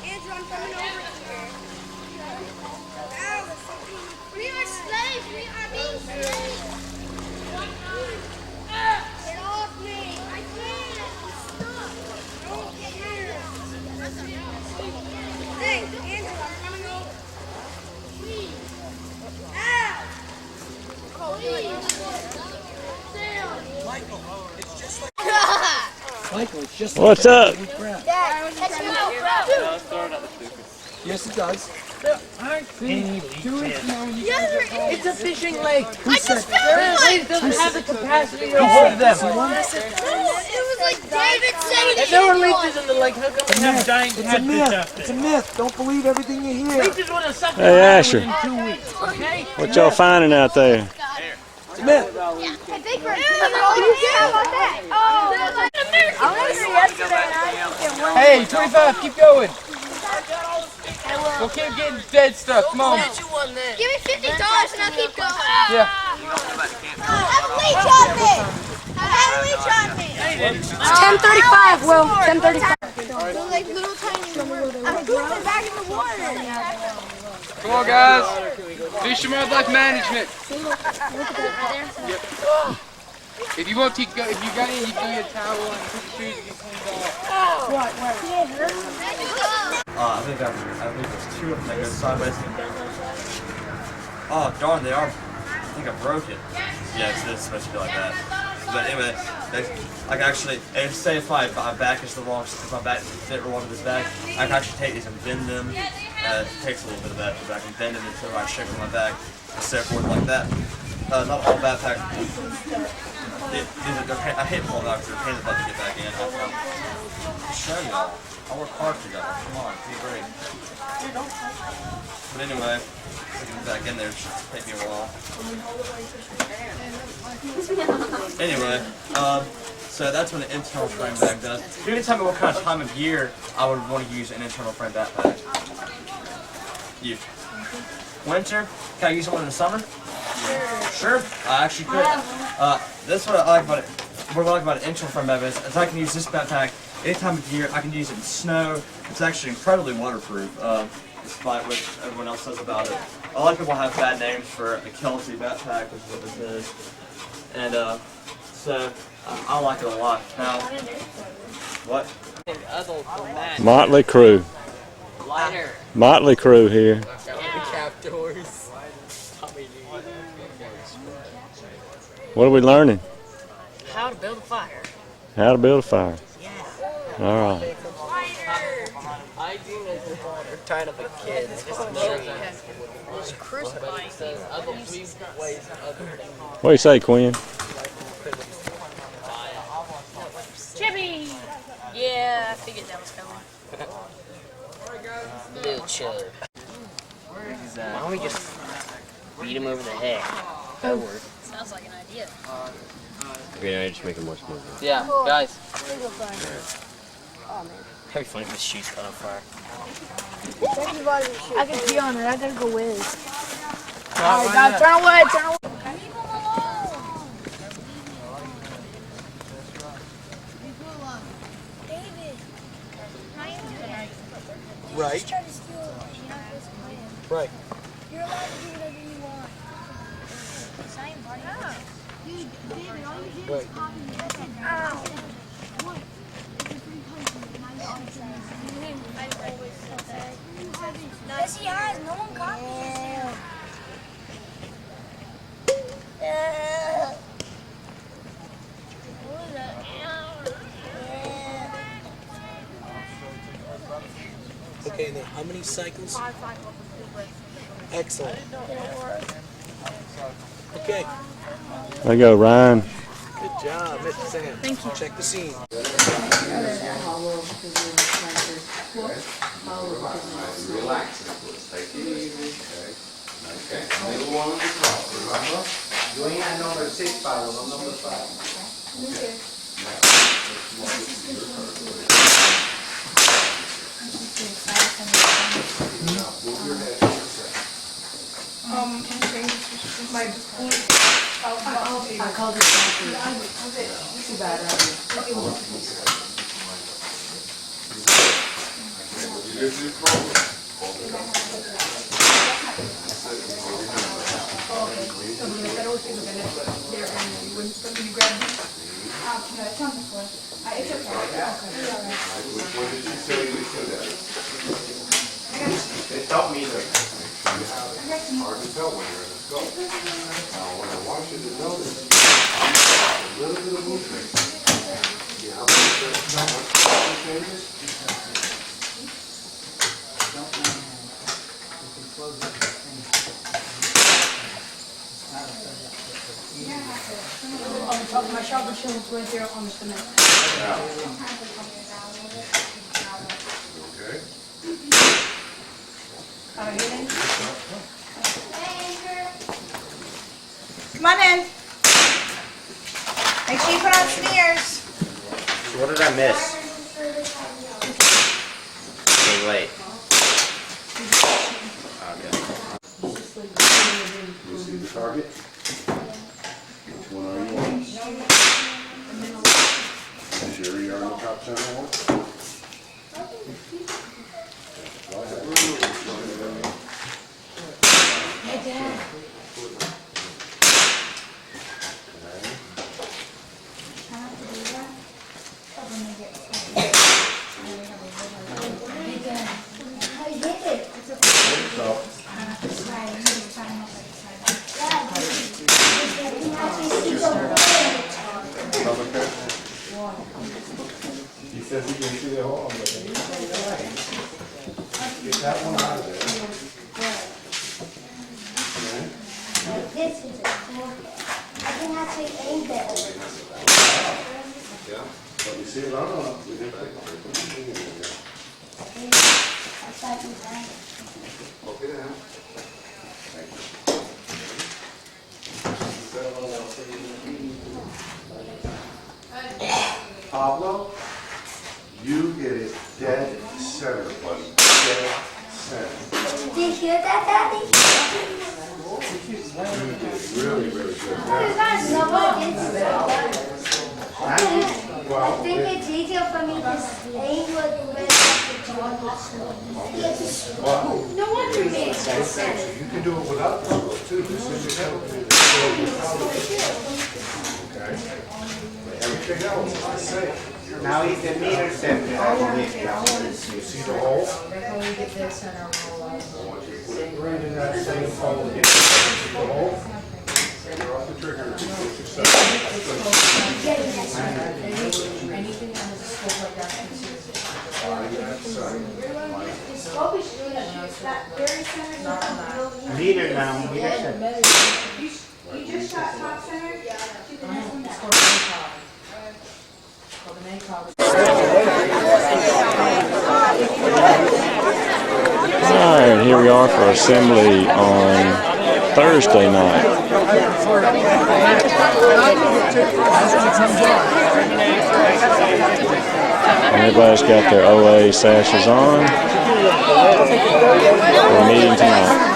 Andrew, I'm coming over here. We are slaves. We are being slaves. Get off me! I can't! Stop! Don't get here! Hey, Andrew, I'm coming over. Please! Ow! Please! Michael, it's just like... Michael, it's just What's like up? Dad, catch me out, Yes, it does. Any It's a fishing lake. I just found one! It doesn't have the capacity to hold them. It was like David said And there were leeches in the lake. How come we have giant It's a catfish out myth. there? It's a myth. Don't believe everything you hear. Leeches would have sucked Hey, Asher. in 2 weeks. Okay? What y'all finding out there? It's a myth. I think we're how about that? Oh, I was here yesterday and I didn't get one. Hey, 25, keep going. We'll keep getting dead stuff. Come on. Give me $50 and I'll keep going. Yeah. Have a leech on me! Have a leech on me! It's 10:35, Will. 10:35. They're like little tiny. I'm pooping back in the water. Come on, guys. Fish and Wildlife Management. Yep. If you want to go, if you got any, you can get a towel and put your shoes and get cleaned off. I think there's two of them that go sideways. Oh darn, they are. I think I broke it. Yeah, it's supposed to be like that. But anyway, I can actually, and say if my back is the wrong, if my back fit wrong with this back, I can actually take these and bend them. It takes a little bit of effort, but I can bend them until I shape my back and so forth like that. Not all backpacks. I hate pulling out because they're a pain in the butt to get back in. I'll show y'all. I work hard for y'all. Come on, be great. But anyway, getting back in there should take me a while. Anyway, so that's what an internal frame bag does. You can tell me what kind of time of year I would want to use an internal frame backpack. You. Winter? Can I use one in the summer? Sure, I actually could. That's what I like about it. What I like about an internal frame backpack is I can use this backpack any time of year. I can use it in snow. It's actually incredibly waterproof, despite what everyone else says about it. A lot of people have bad names for a Kelsey backpack, which is what this is. And so I like it a lot. Now, what? Motley Crue. Lighter. Motley Crue here. What are we learning? How to build a fire. How to build a fire. Yeah. All right. They're tied up a kid. It's crucifying What do you say, Quinn? Chippy! Yeah, I figured that was coming. Little chub. Why don't we just beat him over the head? That'll work. Sounds like an idea. Okay, I just make it more smooth. Yeah, guys. Oh, man. That'd be funny if his shoes caught on fire. I can pee on it. I gotta go whiz. Alright, guys, turn away, turn away. Right. Right. You're allowed to do whatever you want. Same, buddy. Dude, David, all you did was copy me. Ow. What? Yes, he has. No one copies him. What was that? Okay, now how many cycles? 5 cycles. Excellent. Okay. There you go, Ryan. Good job, Mr. Sam. Thank you. Check the scene. Relax. Take it easy. Okay. Middle one on the top, remember? You ain't had number 6 paddle, no number 5. Okay. Move your head. My school. I called it too bad. It taught me that it's hard to tell when you're in a scope. Now, when I want you to notice a little bit of movement. See how much changes? On the top of my shower shelves right there on the cement. Okay. Come on in. Make sure you put on smears. So what did I miss? Okay, wait. You see the target? Which one are you on? You sure you're on the top center one? Go ahead. Hey, Dad. says he can see the hole. Get that one out of there. This is it. I can actually aim better. Yeah. But you see it on, we didn't take it. Poke it in. Pablo, you get it dead center, buddy. Dead center. Did you hear that, Daddy? You did really, really good. I think it's easier for me to aim with the red. No wonder it makes sense. You can do it without the scope too. This is the okay. Everything else is the same. Now he's a meter center, I believe. You see the hole? I want you to put it right in that same hole again. See the hole? You're off the trigger. Push yourself. Anything that has a scope like that. Meter now, meter center. You just shot top center? Yeah. Alright, here we are for assembly on Thursday night. Everybody's got their OA sashes on. We're meeting tonight.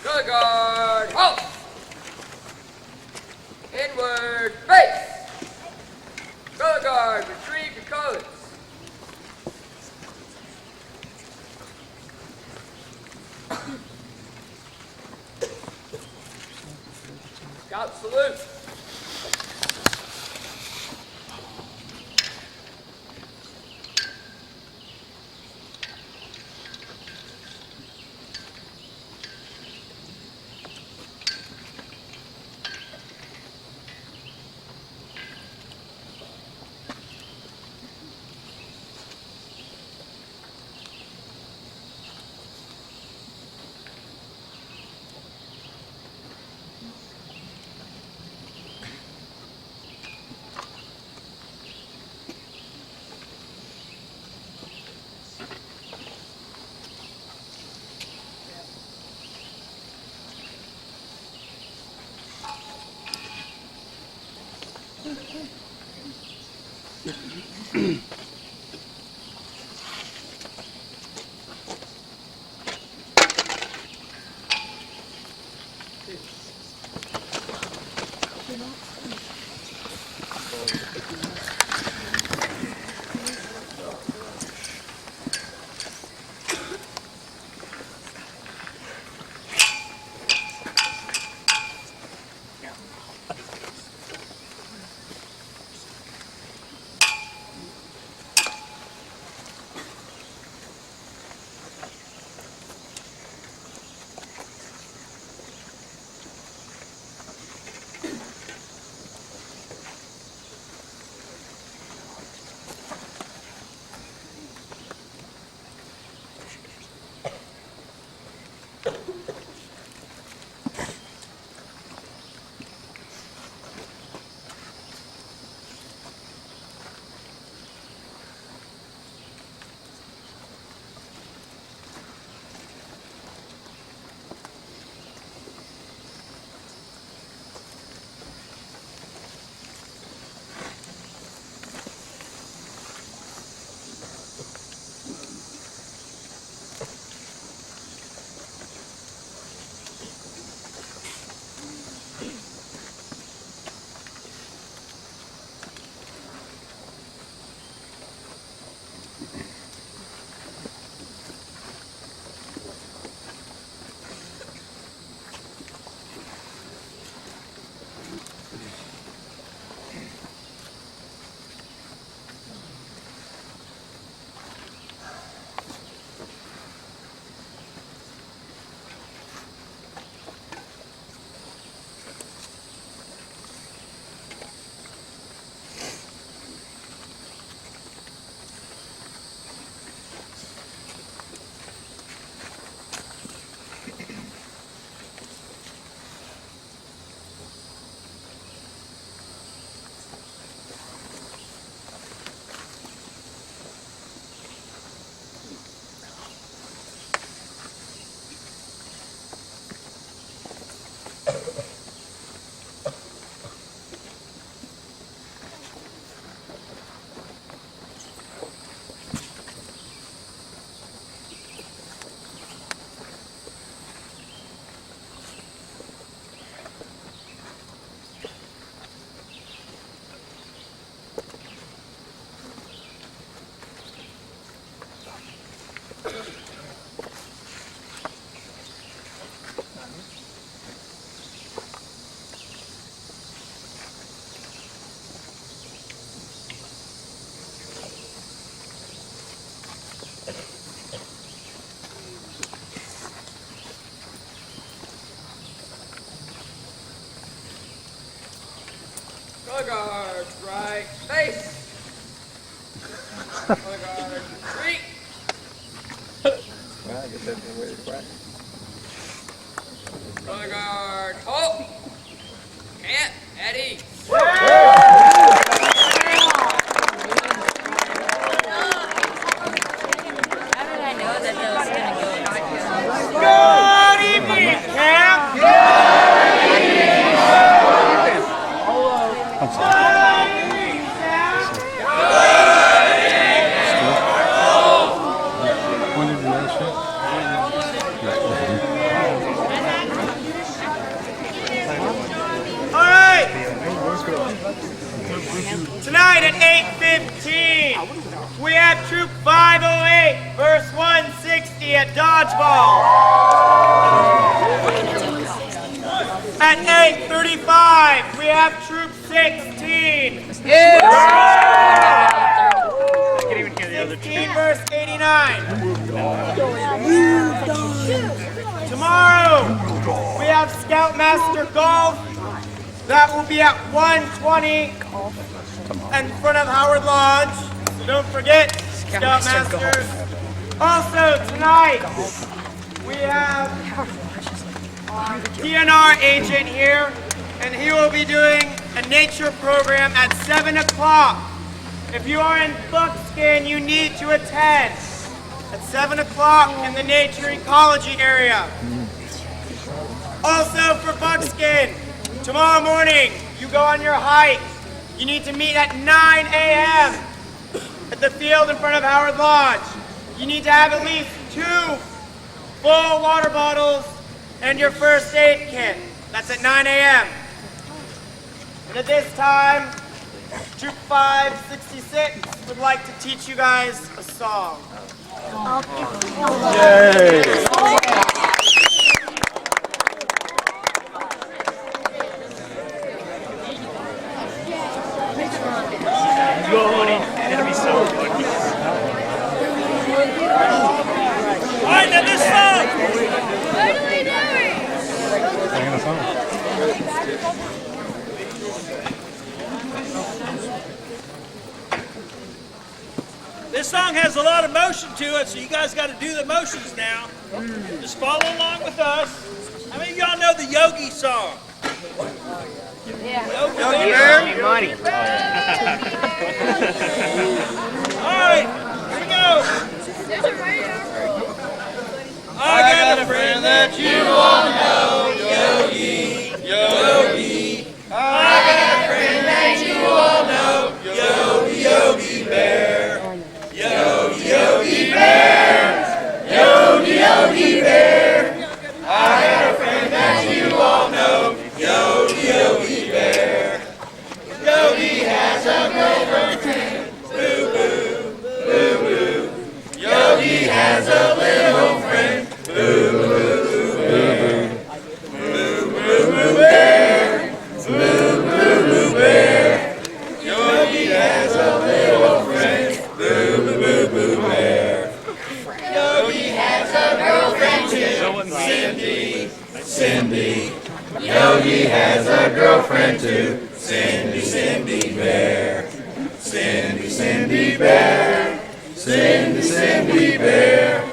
Color guard, halt! Inward, face! Color guard, retrieve your colors. Scout salute. Tonight at 8:15, we have Troop 508 versus 160 at Dodgeball. At 8:35, we have Troop 16. 16 versus 89. Tomorrow, we have Scoutmaster Golf. That will be at 1:20 in front of Howard Lodge. So don't forget, Scoutmasters. Also, tonight, we have our DNR agent here, and he will be doing a nature program at 7 o'clock. If you are in Buckskin, you need to attend at 7 o'clock in the nature ecology area. Also for Buckskin, tomorrow morning, you go on your hike. You need to meet at 9 a.m. at the field in front of Howard Lodge. You need to have at least 2 full water bottles and your first aid kit. That's at 9 a.m. And at this time, Troop 566 would like to teach you guys a song. Yay! It'll be so good. Alright, now this song! What are we doing? Singing a song. This song has a lot of motion to it, so you guys got to do the motions now. Just follow along with us. How many of y'all know the Yogi song? Yeah. Yogi Bear? Money. Alright, here we go. There's a radio. I got a friend that you all know, Yogi, Yogi. I got a friend that you all know, Yogi, Yogi Bear. Yogi, Yogi Bear. Yogi, Yogi Bear. I got a friend that you all know, Yogi, Yogi Bear. Yogi has a girlfriend, boo boo, boo boo. Yogi has a little friend, boo boo, boo boo. Boo boo boo bear, boo boo boo bear. Yogi has a little friend, boo boo boo boo bear. Yogi has a girlfriend too, Cindy, Cindy. Yogi has a girlfriend too, Cindy, Cindy Bear. Cindy, Cindy Bear. Cindy, Cindy Bear.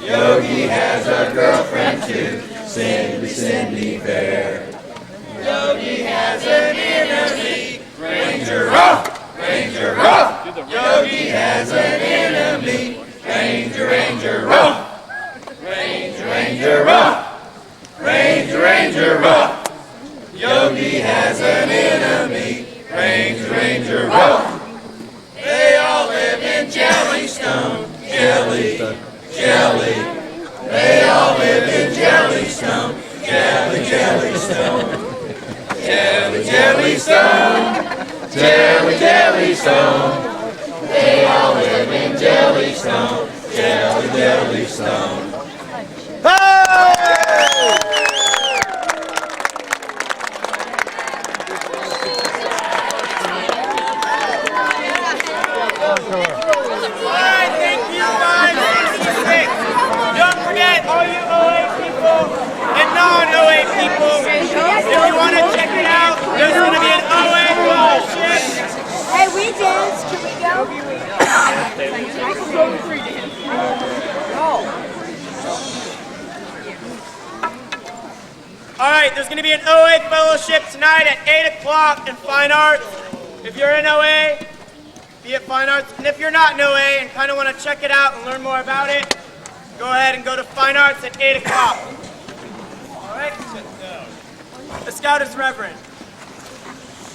Yogi has a girlfriend too, Cindy, Cindy Bear. Yogi has an enemy, Ranger Ruff, Ranger Ruff. Yogi has an enemy, Ranger, Ranger Ruff. Ranger, Ranger Ruff. Ranger, Ranger Ruff. Yogi has an enemy, Ranger, Ranger Ruff. They all live in Jellystone, Jelly, Jelly. They all live in Jellystone, Jelly, Jellystone. Jelly, Jellystone, Jelly, Jellystone. They all live in Jellystone, Jelly, Jellystone. Alright, thank you, 566. Don't forget, all you OA people and non-OA people, if you want to check it out, there's going to be an OA fellowship. Hey, we dance. Can we go? Alright, there's going to be an OA fellowship tonight at 8 o'clock in Fine Arts. If you're in OA, be at Fine Arts. And if you're not in OA and kind of want to check it out and learn more about it, go ahead and go to Fine Arts at 8 o'clock. Alright? The Scout is Reverend.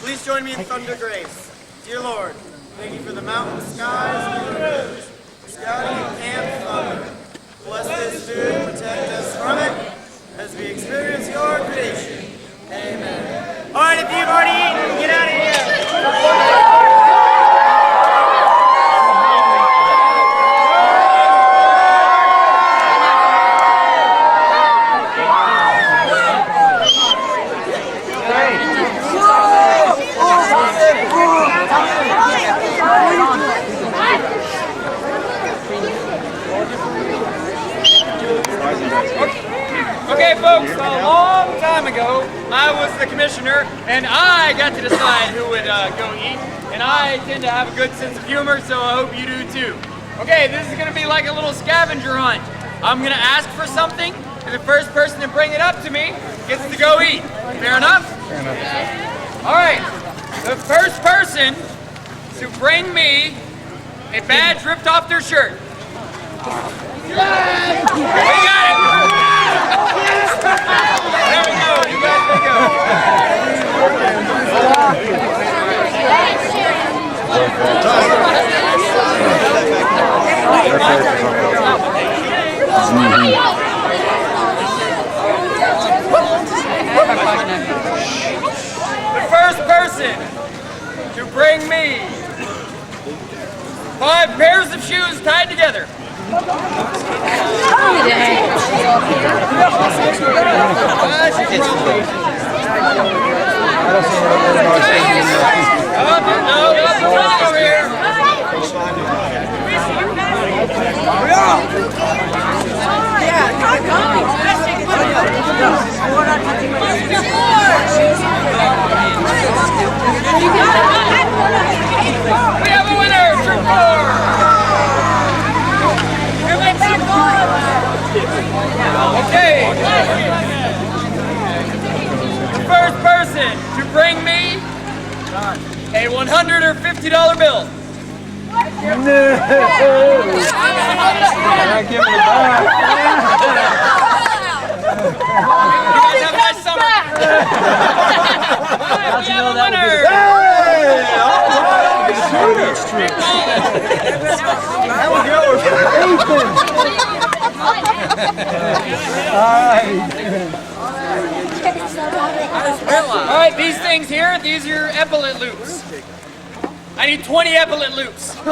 Please join me in Thunder Grace. Dear Lord, thank you for the mountain, skies, and the rivers. Scout and thunder. Bless this food, protect us from it, as we experience your creation. Amen. All right, if you've already eaten, get out of here. commissioner, and I got to decide who would go eat. And I tend to have a good sense of humor, so I hope you do too. Okay, this is gonna be like a little scavenger hunt. I'm gonna ask for something, and the first person to bring it up to me gets to go eat. Fair enough? Fair enough. All right, the first person to bring me a badge ripped off their shirt. We got it! There we go, you guys may go. The first person to bring me 5 pairs of shoes tied together. We have a winner, Trip 4! Okay. The first person to bring me a $100 or $50 bill. No. I'm giving it back. You guys have a nice summer. We have a winner. Hey! All right. That was yours. All right, these things here, these are your epaulet loops. I need 20 epaulet loops. It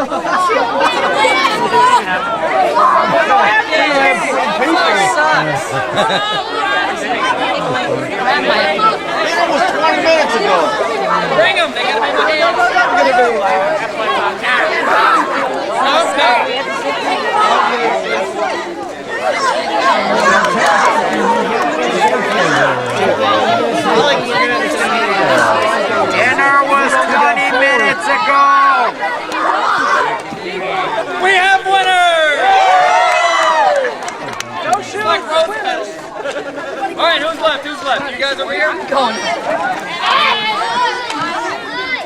was 20 minutes ago. Bring them, they gotta be my hands. Dinner was 20 minutes ago. We have winners! Like rose petals. All right, who's left? Who's left? You guys over here? Going.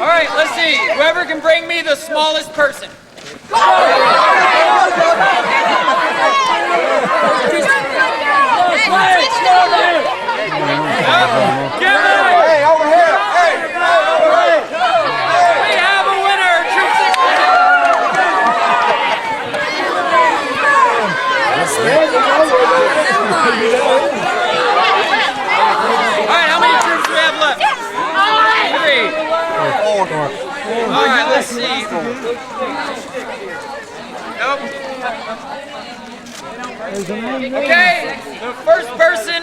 All right, let's see. Whoever can bring me the smallest person. Hey, over here! Hey! We have a winner! Troop 6. Alright, how many troops do we have left? 3. Alright, let's see. Nope. Okay, the first person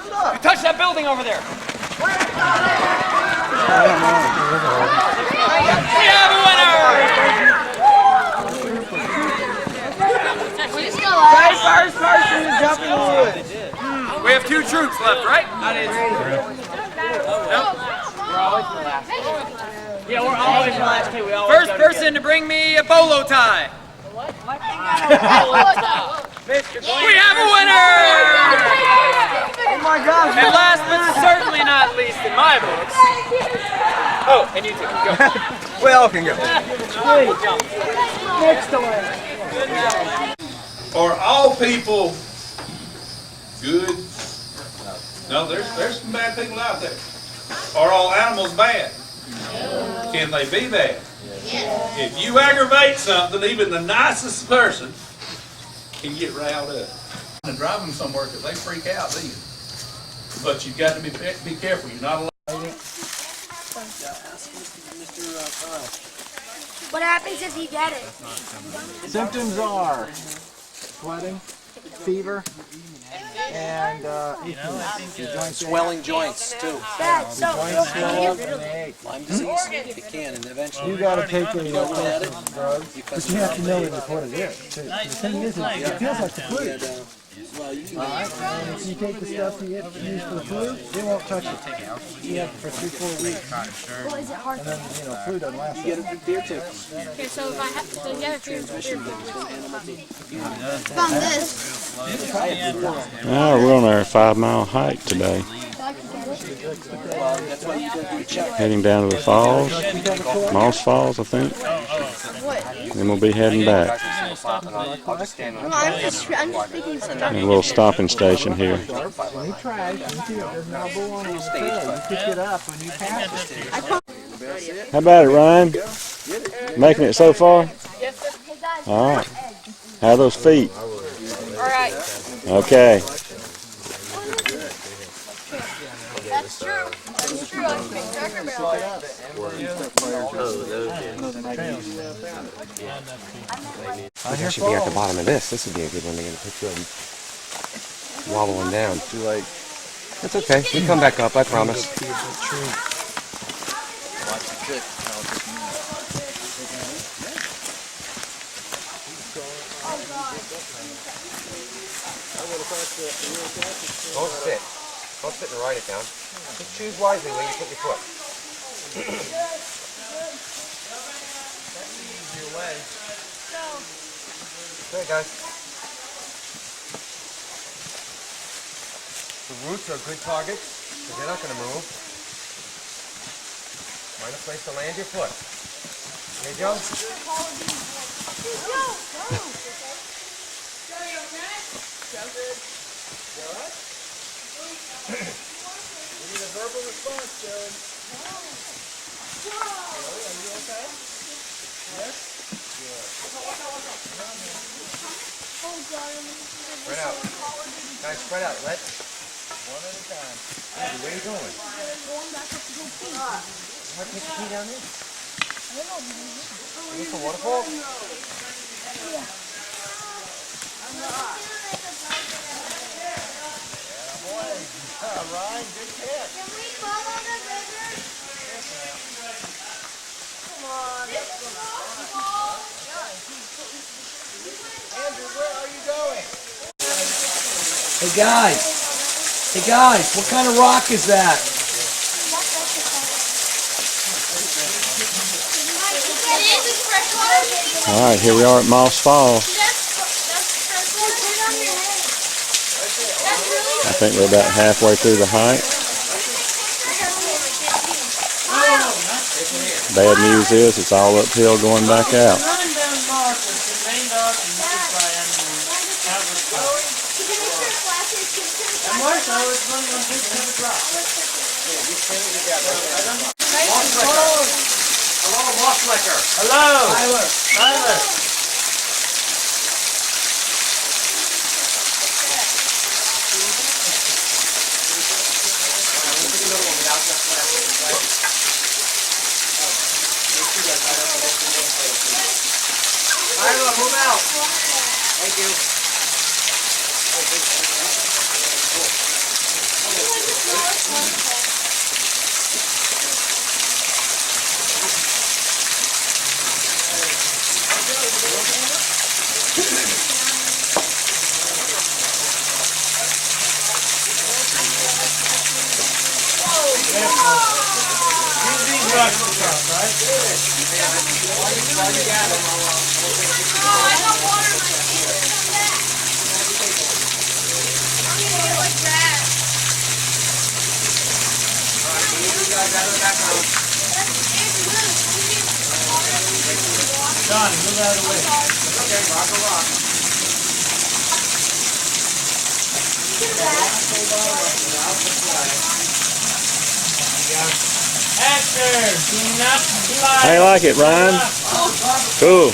to touch that building over there. We have a winner! First person to jump in the woods. We have 2 troops left, right? Nope. Yeah, we're always the last two. First person to bring me a bolo tie. We have a winner! Oh my God! And last but certainly not least in my books. Oh, and you two, go. We all can go. Next away. Are all people good? No, there's some bad people out there. Are all animals bad? Can they be bad? If you aggravate something, even the nicest person can get riled up. And drive them somewhere because they freak out, do you? But you've got to be careful. You're not allowed. What happens if you get it? Symptoms are sweating, fever, and swelling joints too. That's so joints swell up and they ache. Lyme disease, if you can, and eventually. You got to take a You look at it, drug, but you have to know what it is too. The thing is, it feels like the flu. Alright, and if you take the stuff you use for the flu, they won't touch it. You have it for 3-4 weeks. Well, is it hard? And then, flu doesn't last that long. Okay, so if I have to get a fear found this. We're on our 5-mile hike today. Heading down to the falls, Moss Falls, I think. Then we'll be heading back. I'm just thinking A little stopping station here. Any trash, you see it, there's an elbow on the trail. You pick it up when you pass it. How about it, Ryan? Making it so far? All right. How are those feet? All right. Okay. That's true. That's true. I think Cracker Barrel. I should be at the bottom of this. This would be a good one to get a picture of them wobbling down. Too late. That's okay. We come back up, I promise. Don't sit. Don't sit and write it down. Just choose wisely where you put your foot. Okay, guys. The roots are good targets, because they're not going to move. Find a place to land your foot. There you go. We need a verbal response, Jared. Are you okay? Yes? Spread out. Guys, spread out. Let. One at a time. Andy, where are you going? Why take the key down there? Is this a waterfall? Ryan, good catch. Can we follow the river? Come on. Andrew, where are you going? Hey guys, what kind of rock is that? All right, here we are at Moss Falls. I think we're about halfway through the hike. Bad news is it's all uphill going back out. Running down Mark was the main dog and Mrs. Brian and Marshall is running on his covered rock. Hello, Mosslicker. Hello. Tyler. Tyler, move out. Thank you. Use these rocks to cross, right? John, move out of the way. Okay, rock a rock. Hector, do not slide. I like it, Ryan. Cool.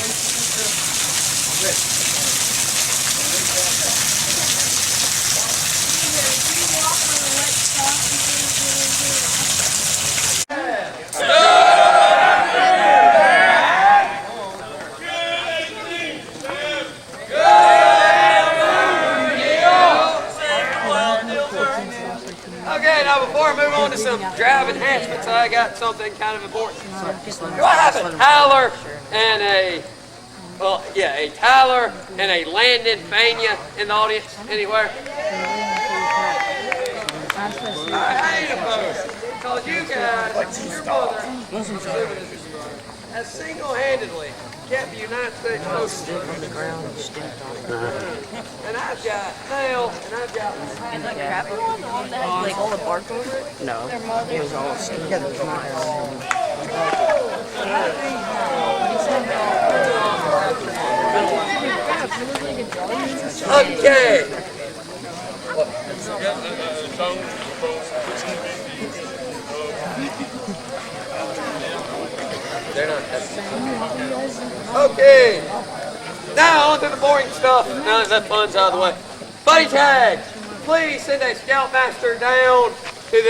Okay, now before I move on to some drive enhancements, I got something kind of important. Do I have a Tyler and a Well, yeah, a Tyler and a Landon Fania in the audience anywhere. I ain't opposed, because you guys, your mother, has single-handedly kept the United States Postal on the ground and I've got mail, and I've got... And the crap one, the one that had like all the bark over it? No, it was all Okay. They're not okay. Now on to the boring stuff. Now that fun's out of the way. Buddy tags. Please send a scoutmaster down to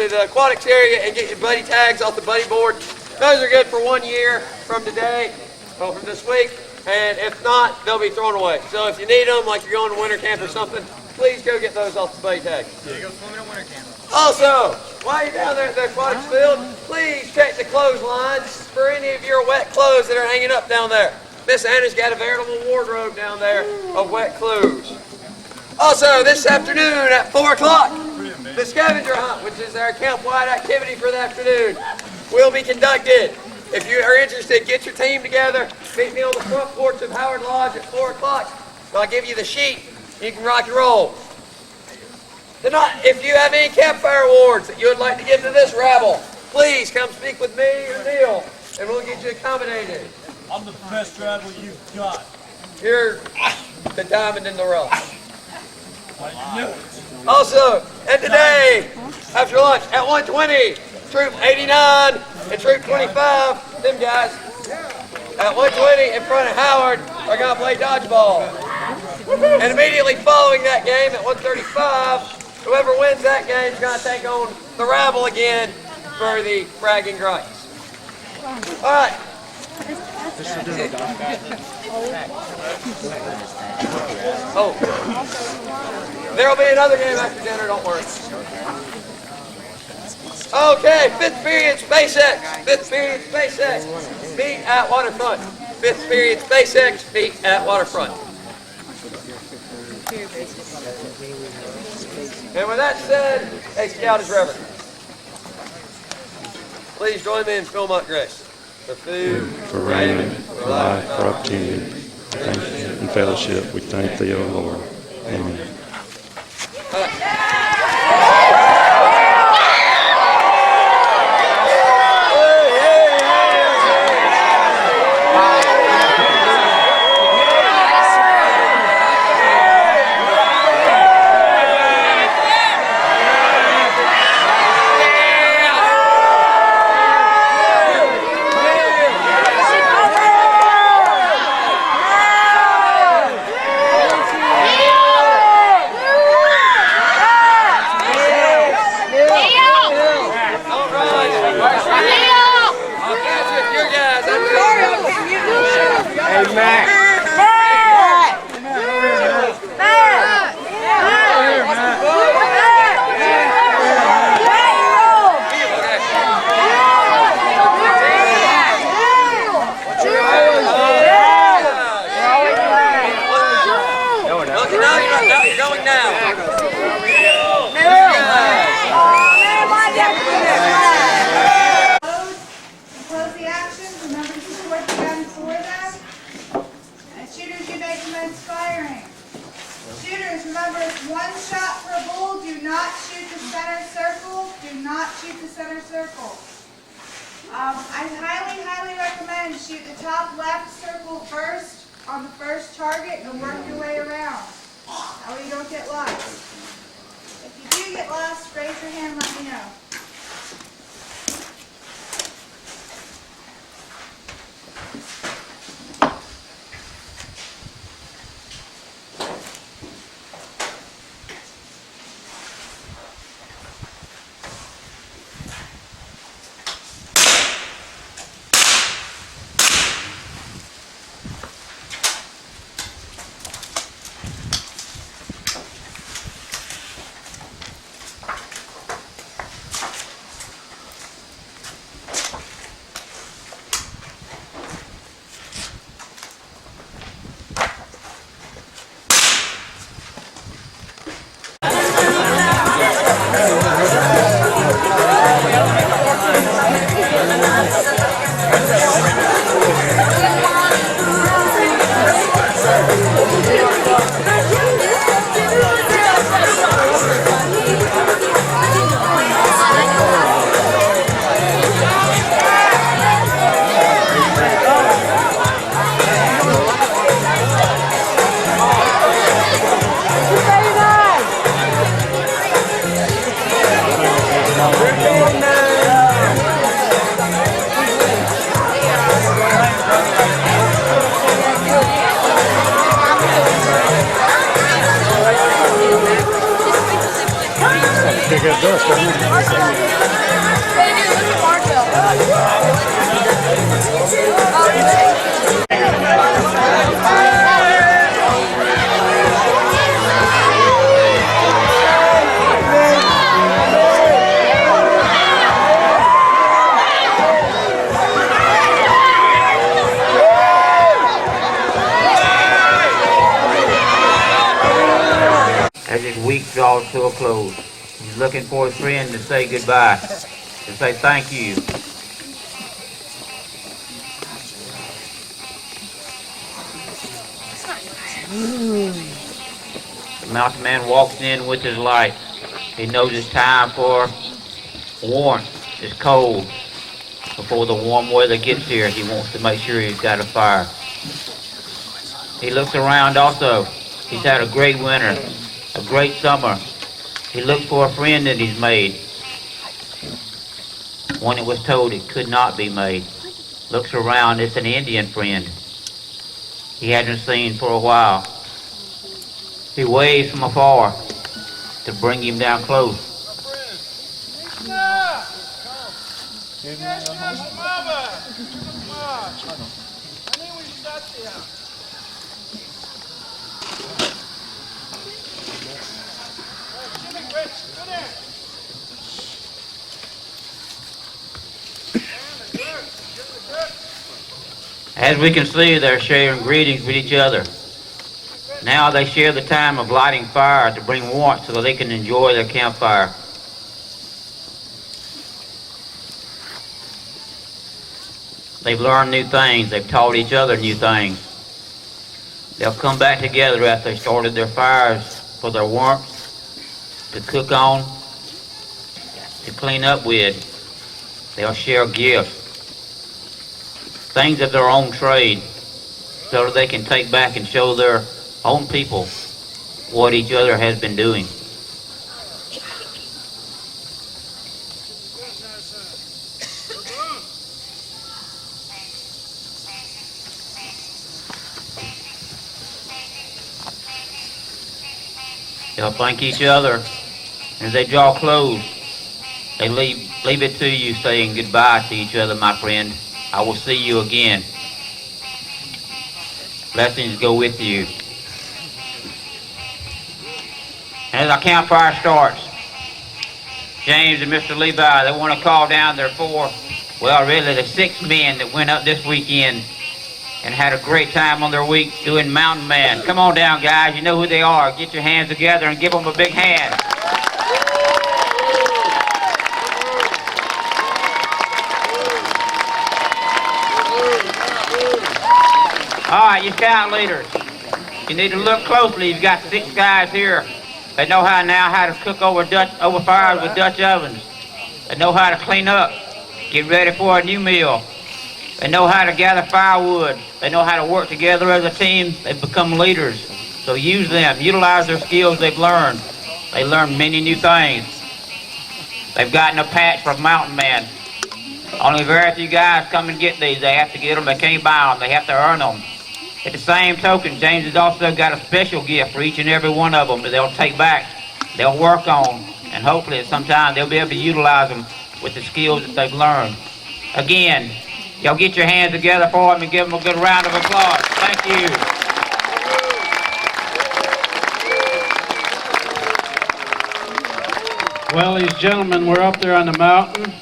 the aquatics area and get your buddy tags off the buddy board. Those are good for 1 year from today, or from this week. And if not, they'll be thrown away. So if you need them, like you're going to winter camp or something, please go get those off the buddy tag. Yeah, go swimming at winter camp. Also, while you're down there at the aquatics field, please check the clotheslines for any of your wet clothes that are hanging up down there. Miss Anna's got a veritable wardrobe down there of wet clothes. Also, this afternoon at 4 o'clock, the scavenger hunt, which is our camp-wide activity for the afternoon, will be conducted. If you are interested, get your team together. Meet me on the front porch of Howard Lodge at 4 o'clock. I'll give you the sheet. You can rock and roll. If you have any campfire awards that you would like to give to this rabble, please come speak with me or Neil, and we'll get you accommodated. I'm the best rabble you've got. You're the diamond in the rough. I knew it. Also, and today, after lunch, at 1:20, Troop 89 and Troop 25, them guys, at 1:20 in front of Howard, are going to play dodgeball. And immediately following that game at 1:35, whoever wins that game is going to take on the rabble again for the bragging rights. All right. Oh, there'll be another game after dinner, don't worry. Okay, 5th period SpaceX. 5th period SpaceX. Meet at Waterfront. 5th period SpaceX. Meet at Waterfront. And with that said, a scout is reverend. Please join me in Philmont Grace. For food, for raiment, for life, for opportunity, thank you, and fellowship, we thank thee, O Lord. Amen. I highly recommend shoot the top left circle first on the first target and work your way around. That way you don't get lost. If you do get lost, raise your hand and let me know. As his week draws to a close, he's looking for a friend to say goodbye, to say thank you. The mountain man walks in with his light. He knows it's time for warmth. It's cold. Before the warm weather gets here, he wants to make sure he's got a fire. He looks around also. He's had a great winter, a great summer. He looks for a friend that he's made. One that was told it could not be made. Looks around, it's an Indian friend he hadn't seen for a while. He waves from afar to bring him down close. As we can see, they're sharing greetings with each other. Now they share the time of lighting fire to bring warmth so that they can enjoy their campfire. They've learned new things. They've taught each other new things. They'll come back together after they started their fires for their warmth, to cook on, to clean up with. They'll share gifts, things of their own trade, so that they can take back and show their own people what each other has been doing. They'll thank each other. As they draw close, they leave it to you saying goodbye to each other, my friend. I will see you again. Blessings go with you. And as our campfire starts, James and Mr. Levi, they want to call down their the 6 men that went up this weekend and had a great time on their week doing Mountain Man. Come on down, guys. You know who they are. Get your hands together and give them a big hand. All right, you scout leaders, you need to look closely. You've got 6 guys here. They know how to cook over fires with Dutch ovens. They know how to clean up, get ready for a new meal. They know how to gather firewood. They know how to work together as a team. They've become leaders. So use them, utilize their skills they've learned. They learned many new things. They've gotten a patch from Mountain Man. Only very few guys come and get these. They have to get them. They can't buy them. They have to earn them. At the same token, James has also got a special gift for each and every one of them that they'll take back, they'll work on, and hopefully sometime they'll be able to utilize them with the skills that they've learned. Again, y'all get your hands together for them and give them a good round of applause. Thank you. Well, these gentlemen were up there on the mountain.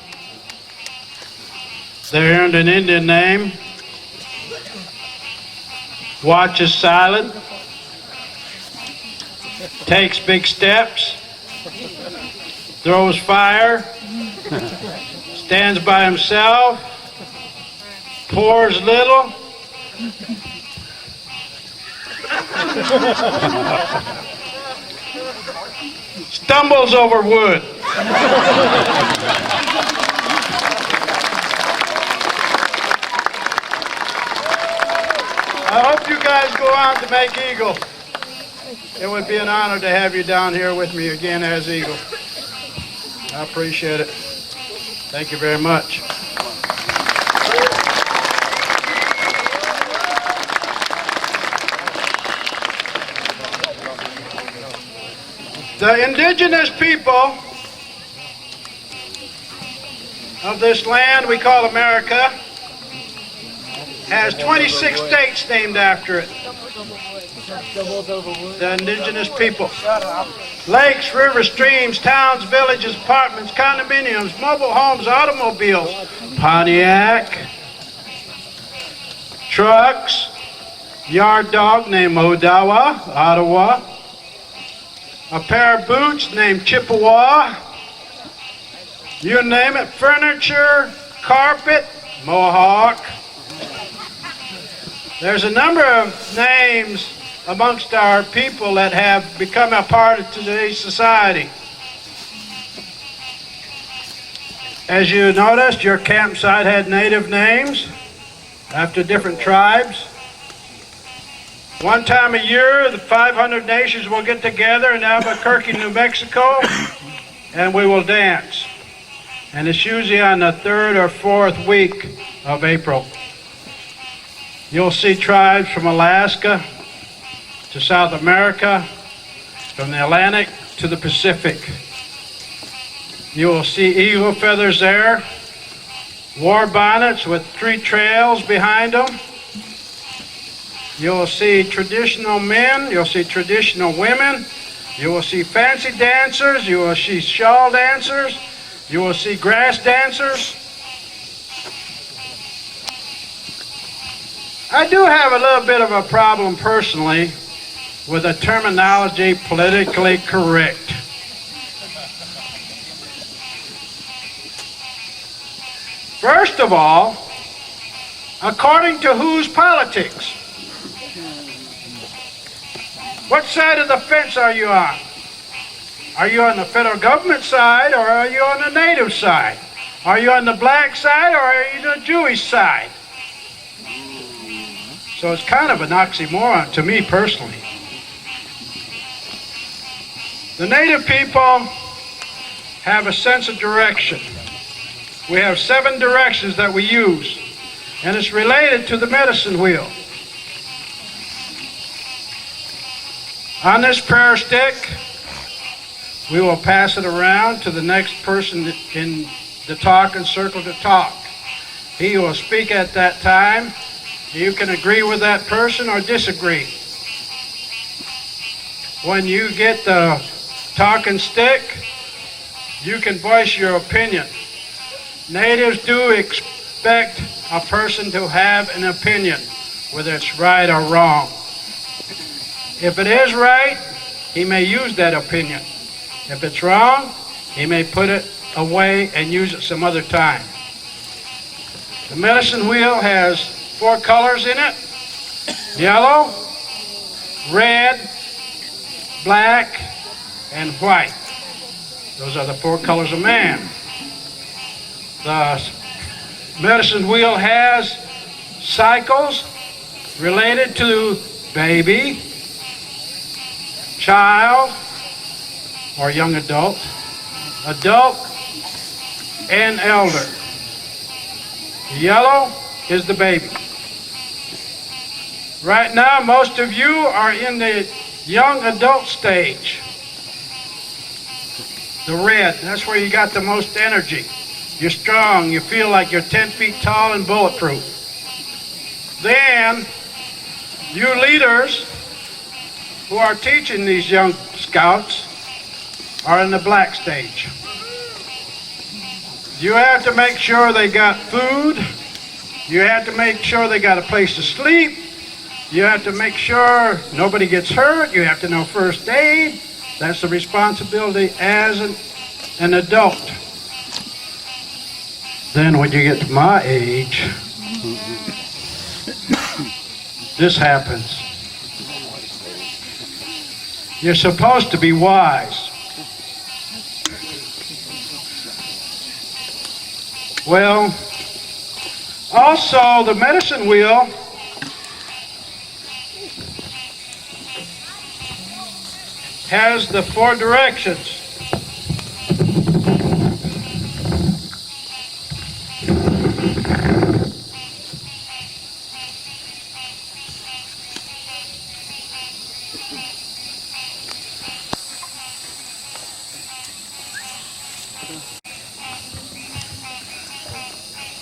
They earned an Indian name. Watches silent, takes big steps, throws fire, stands by himself, pours little, stumbles over wood. I hope you guys go on to make Eagle. It would be an honor to have you down here with me again as Eagle. I appreciate it. Thank you very much. The indigenous people of this land we call America has 26 states named after it. The indigenous people. Lakes, rivers, streams, towns, villages, apartments, condominiums, mobile homes, automobiles, Pontiac, trucks, yard dog named Odawa, Ottawa, a pair of boots named Chippewa, you name it, furniture, carpet, Mohawk. There's a number of names amongst our people that have become a part of today's society. As you noticed, your campsite had native names after different tribes. One time a year, the 500 nations will get together in Albuquerque, New Mexico, and we will dance. And it's usually on the 3rd or 4th week of April. You'll see tribes from Alaska to South America, from the Atlantic to the Pacific. You will see eagle feathers there, war bonnets with 3 trails behind them. You'll see traditional men, you'll see traditional women, you will see fancy dancers, you will see shawl dancers, you will see grass dancers. I do have a little bit of a problem personally with the terminology politically correct. First of all, according to whose politics? What side of the fence are you on? Are you on the federal government side or are you on the native side? Are you on the black side or are you on the Jewish side? So it's kind of an oxymoron to me personally. The native people have a sense of direction. We have 7 directions that we use, and it's related to the medicine wheel. On this prayer stick, we will pass it around to the next person in the talking circle to talk. He will speak at that time. You can agree with that person or disagree. When you get the talking stick, you can voice your opinion. Natives do expect a person to have an opinion, whether it's right or wrong. If it is right, he may use that opinion. If it's wrong, he may put it away and use it some other time. The medicine wheel has 4 colors in it: yellow, red, black, and white. Those are the 4 colors of man. The medicine wheel has cycles related to baby, child, or young adult, adult, and elder. Yellow is the baby. Right now, most of you are in the young adult stage. The red, that's where you got the most energy. You're strong, you feel like you're 10 feet tall and bulletproof. Then, you leaders who are teaching these young scouts are in the black stage. You have to make sure they got food. You have to make sure they got a place to sleep. You have to make sure nobody gets hurt. You have to know first aid. That's the responsibility as an adult. Then when you get to my age, this happens. You're supposed to be wise. Well, also the medicine wheel has the 4 directions.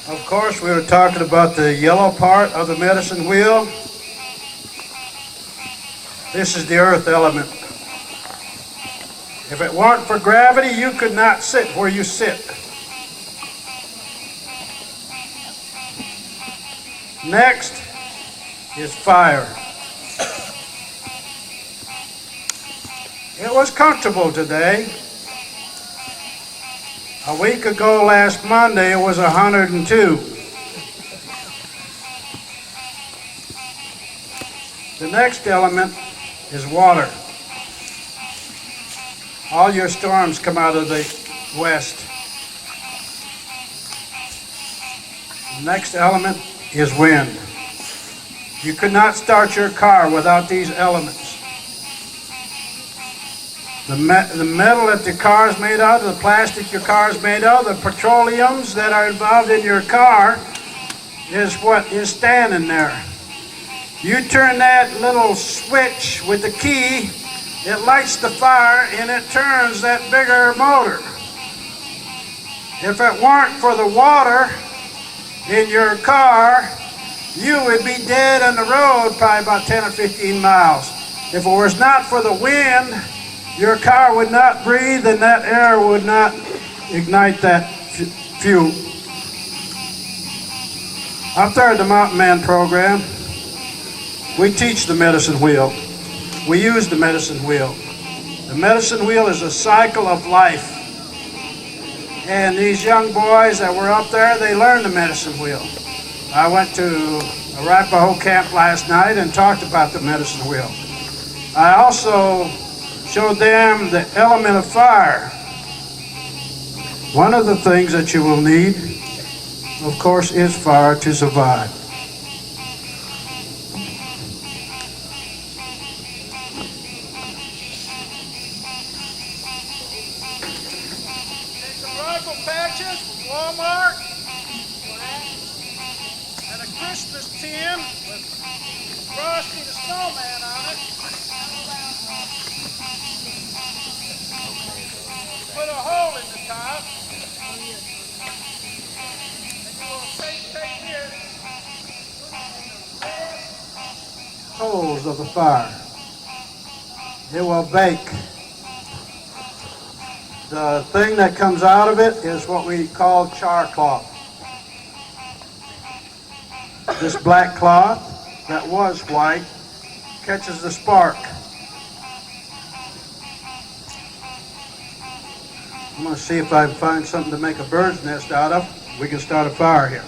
Of course, we were talking about the yellow part of the medicine wheel. This is the earth element. If it weren't for gravity, you could not sit where you sit. Next is fire. It was comfortable today. A week ago, last Monday, it was 102. The next element is water. All your storms come out of the west. The next element is wind. You could not start your car without these elements. The metal that the car is made out of, the plastic your car is made of, the petroleums that are involved in your car is what is standing there. You turn that little switch with the key, it lights the fire and it turns that bigger motor. If it weren't for the water in your car, you would be dead on the road probably about 10 or 15 miles. If it was not for the wind, your car would not breathe and that air would not ignite that fuel. Up there at the Mountain Man program, we teach the medicine wheel. We use the medicine wheel. The medicine wheel is a cycle of life. And these young boys that were up there, they learned the medicine wheel. I went to Arapahoe camp last night and talked about the medicine wheel. I also showed them the element of fire. One of the things that you will need, of course, is fire to survive. Some rifle patches from Walmart and a Christmas tin with Frosty the Snowman on it. Put a hole in the top. And you will take here coals of the fire. It will bake. The thing that comes out of it is what we call char cloth. This black cloth that was white catches the spark. I'm going to see if I can find something to make a bird's nest out of. We can start a fire here.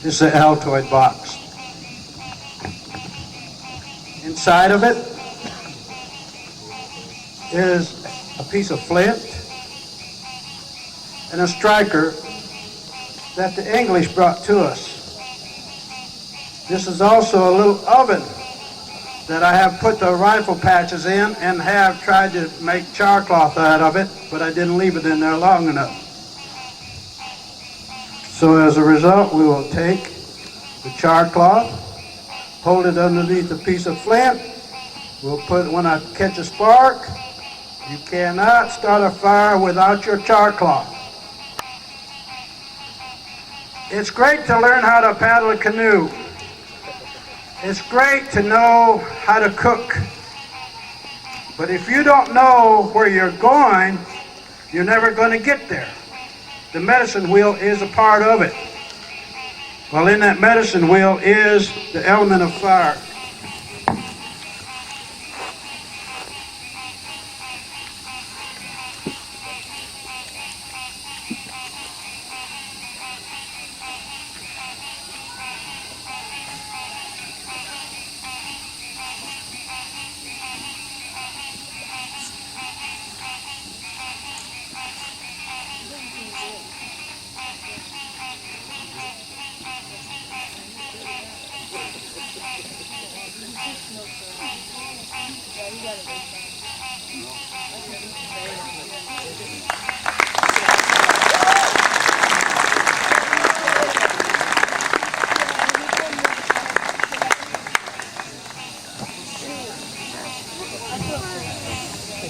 This is the Altoid box. Inside of it is a piece of flint and a striker that the English brought to us. This is also a little oven that I have put the rifle patches in and have tried to make char cloth out of it, but I didn't leave it in there long enough. So as a result, we will take the char cloth, hold it underneath a piece of flint. We'll put, when I catch a spark, you cannot start a fire without your char cloth. It's great to learn how to paddle a canoe. It's great to know how to cook. But if you don't know where you're going, you're never going to get there. The medicine wheel is a part of it. Well, in that medicine wheel is the element of fire.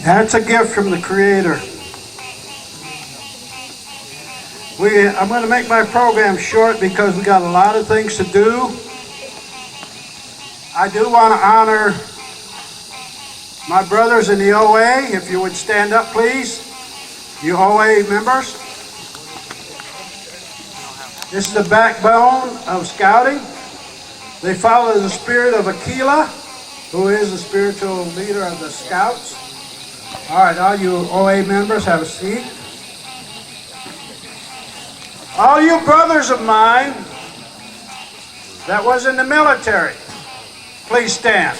That's a gift from the Creator. I'm going to make my program short because we got a lot of things to do. I do want to honor my brothers in the OA. If you would stand up, please. You OA members. This is the backbone of scouting. They follow the spirit of Aquila, who is the spiritual leader of the Scouts. All right, all you OA members, have a seat. All you brothers of mine that was in the military, please stand.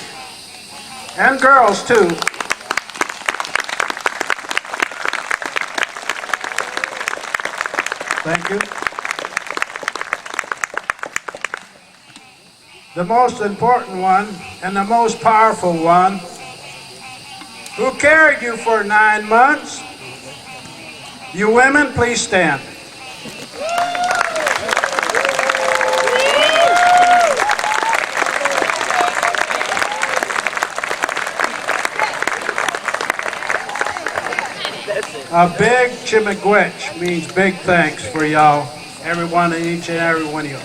And girls, too. Thank you. The most important one and the most powerful one, who carried you for 9 months. You women, please stand. A big chimigwech means big thanks for y'all, every one of each and every one of you.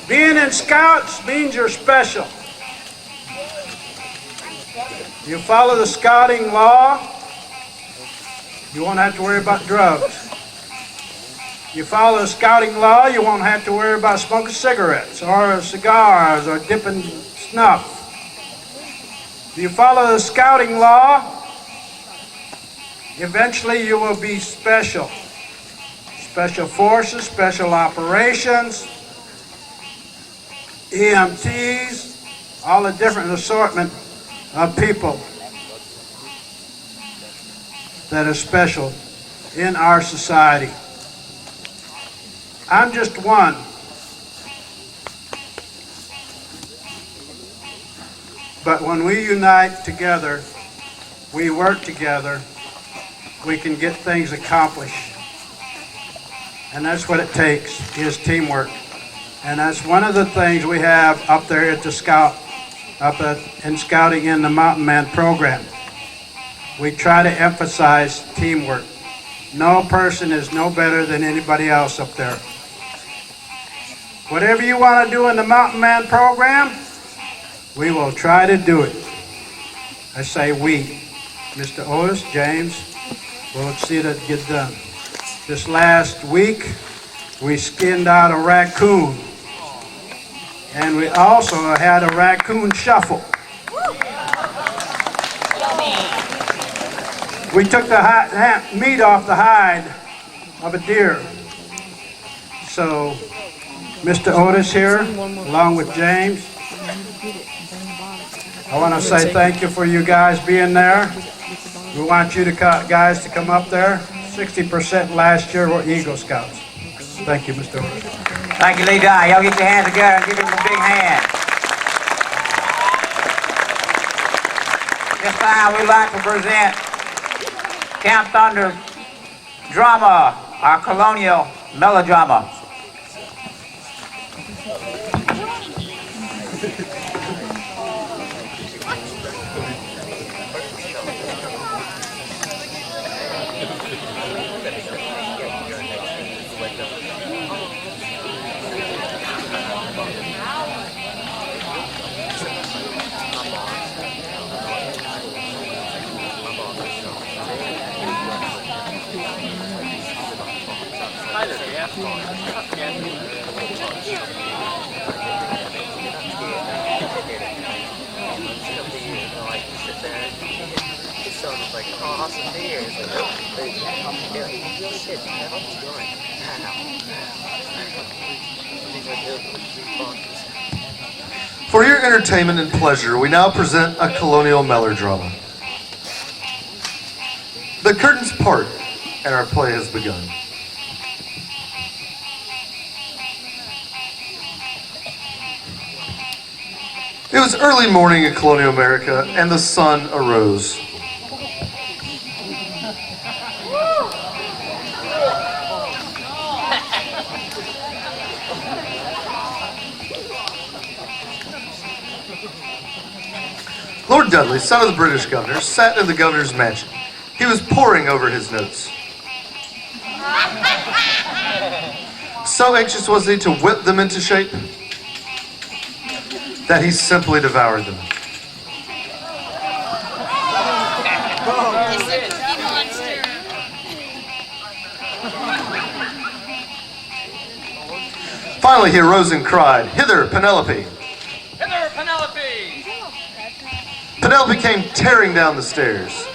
Being in Scouts means you're special. You follow the scouting law, you won't have to worry about drugs. You follow the scouting law, you won't have to worry about smoking cigarettes or cigars or dipping snuff. You follow the scouting law, eventually you will be special. Special forces, special operations, EMTs, all the different assortment of people that are special in our society. I'm just one. But when we unite together, we work together, we can get things accomplished. And that's what it takes, is teamwork. And that's one of the things we have up there at the Scout, in Scouting in the Mountain Man program. We try to emphasize teamwork. No person is no better than anybody else up there. Whatever you want to do in the Mountain Man program, we will try to do it. I say we. Mr. Otis, James, we'll see it get done. This last week, we skinned out a raccoon. And we also had a raccoon shuffle. We took the meat off the hide of a deer. So, Mr. Otis here, along with James, I want to say thank you for you guys being there. We want you guys to come up there. 60% last year were Eagle Scouts. Thank you, Mr. Otis. Thank you, Lee Dye. Y'all get your hands together and give him a big hand. This time we'd like to present Camp Thunder's drama, our colonial melodrama. For your entertainment and pleasure, we now present a colonial melodrama. The curtains part, and our play has begun. It was early morning in colonial America, and the sun arose. Lord Dudley, son of the British governor, sat in the governor's mansion. was poring over his notes. So anxious was he to whip them into shape that he simply devoured them. It's a cookie monster. Finally he arose and cried, "Hither, Penelope!" Hither, Penelope! Penelope came tearing down the stairs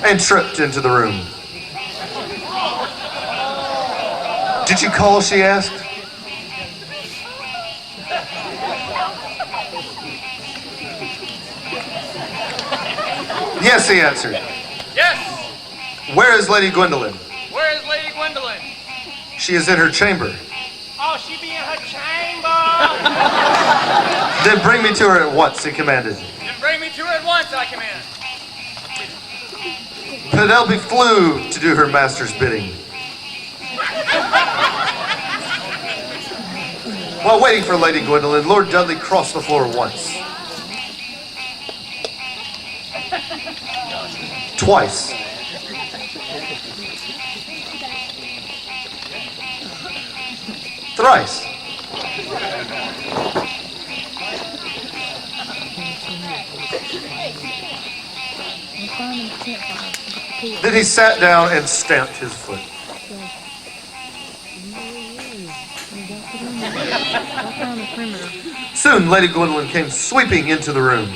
and tripped into the room. "Did you call?" she asked. "Yes," he answered. Yes! "Where is Lady Gwendolyn?" Where is Lady Gwendolyn? "She is in her chamber." Oh, she be in her chamber. "Then bring me to her at once," he commanded. Then bring me to her at once, I command. Penelope flew to do her master's bidding. While waiting for Lady Gwendolyn, Lord Dudley crossed the floor once. Twice. Thrice. Then he sat down and stamped his foot. Soon Lady Gwendolyn came sweeping into the room.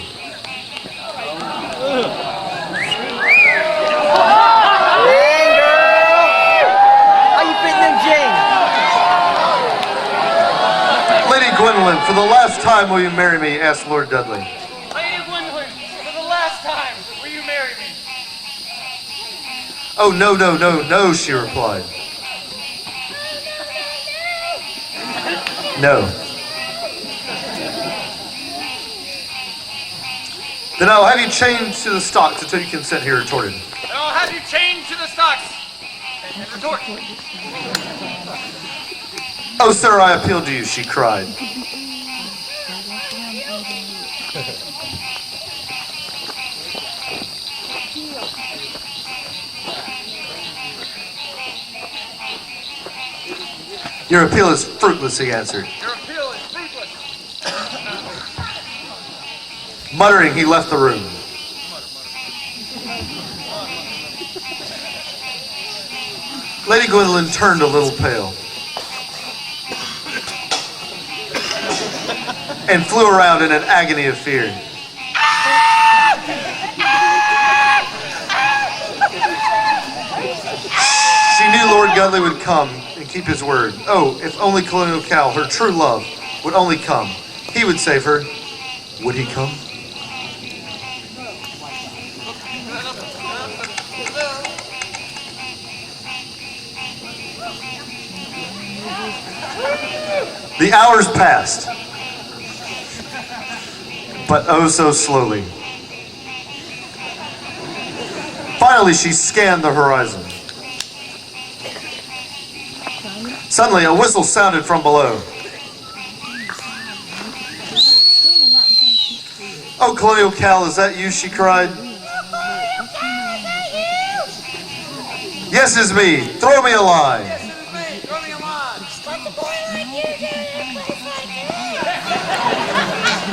"Lady Gwendolyn, for the last time will you marry me?" asked Lord Dudley. Lady Gwendolyn, for the last time, will you marry me? "Oh, no, no, no, no," she replied. "No." "Then I'll have you chained to the stocks until you consent," he retorted. And I'll have you chained to the stocks and retort. "Oh, sir, I appeal to you," she cried. "Your appeal is fruitless," he answered. Your appeal is fruitless. Muttering, he left the room. Lady Gwendolyn turned a little pale and flew around in an agony of fear. She knew Lord Dudley would come and keep his word. Oh, if only Colonial Cal, her true love, would only come. He would save her. Would he come? The hours passed, but oh so slowly. Finally, she scanned the horizon. Suddenly, a whistle sounded from below. "Oh, Colonial Cal, is that you?" she cried. "Yes, it's me. Throw me a line."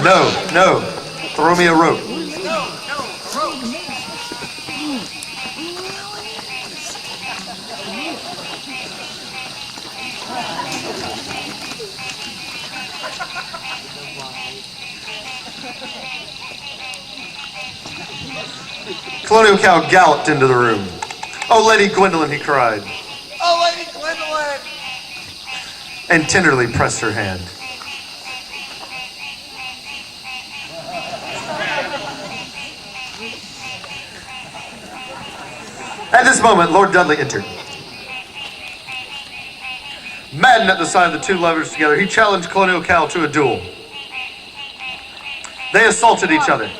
"No, no. Throw me a rope." Colonial Cal galloped into the room. "Oh, Lady Gwendolyn," he cried, Oh, Lady Gwendolyn! and tenderly pressed her hand. At this moment, Lord Dudley entered. Maddened at the sight of the two lovers together, he challenged Colonial Cal to a duel. They assaulted each other.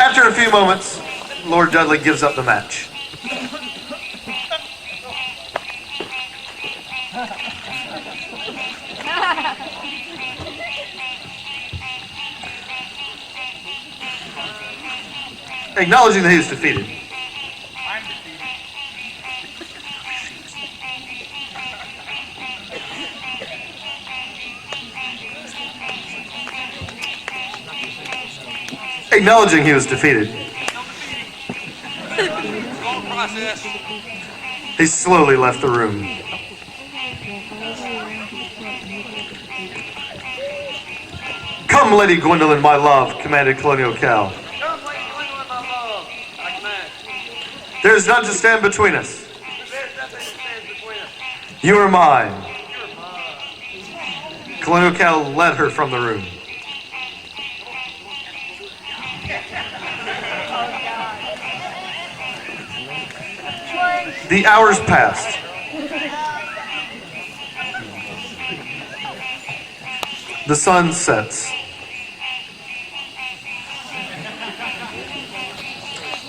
After a few moments, Lord Dudley gives up the match. Acknowledging that he was defeated. I'm defeated. Acknowledging he was defeated. Long process. He slowly left the room. Come, Lady Gwendolyn, my love, commanded Colonial Cal. Come, Lady Gwendolyn, my love. I command. There is none to stand between us. There's nothing that stands between us. You are mine. Colonial Cal led her from the room. The hours passed. The sun sets.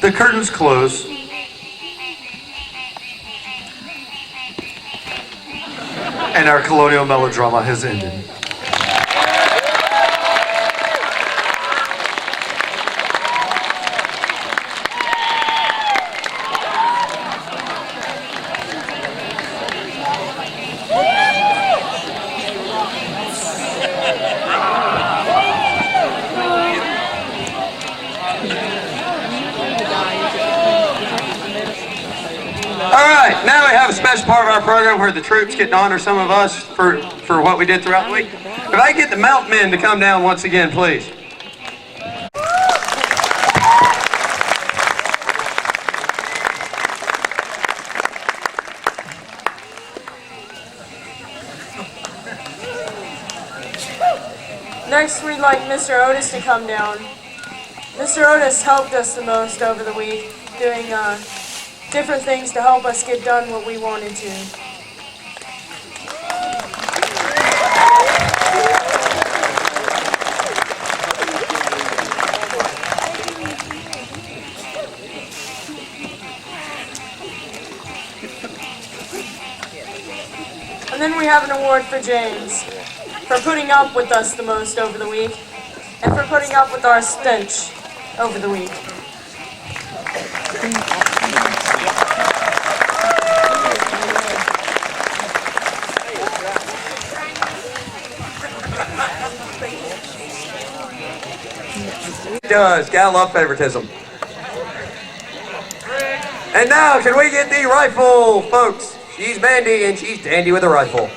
The curtains close. And our colonial melodrama has ended. Now we have a special part of our program where the troops get to honor some of us for what we did throughout the week. If I get the Mount Men to come down once again, please. Next, we'd like Mr. Otis to come down. Mr. Otis helped us the most over the week, doing different things to help us get done what we wanted to. And then we have an award for James, for putting up with us the most over the week, and for putting up with our stench over the week. Does. Gotta love favoritism. And now, can we get the rifle, folks? She's Mandy, and she's dandy with a rifle.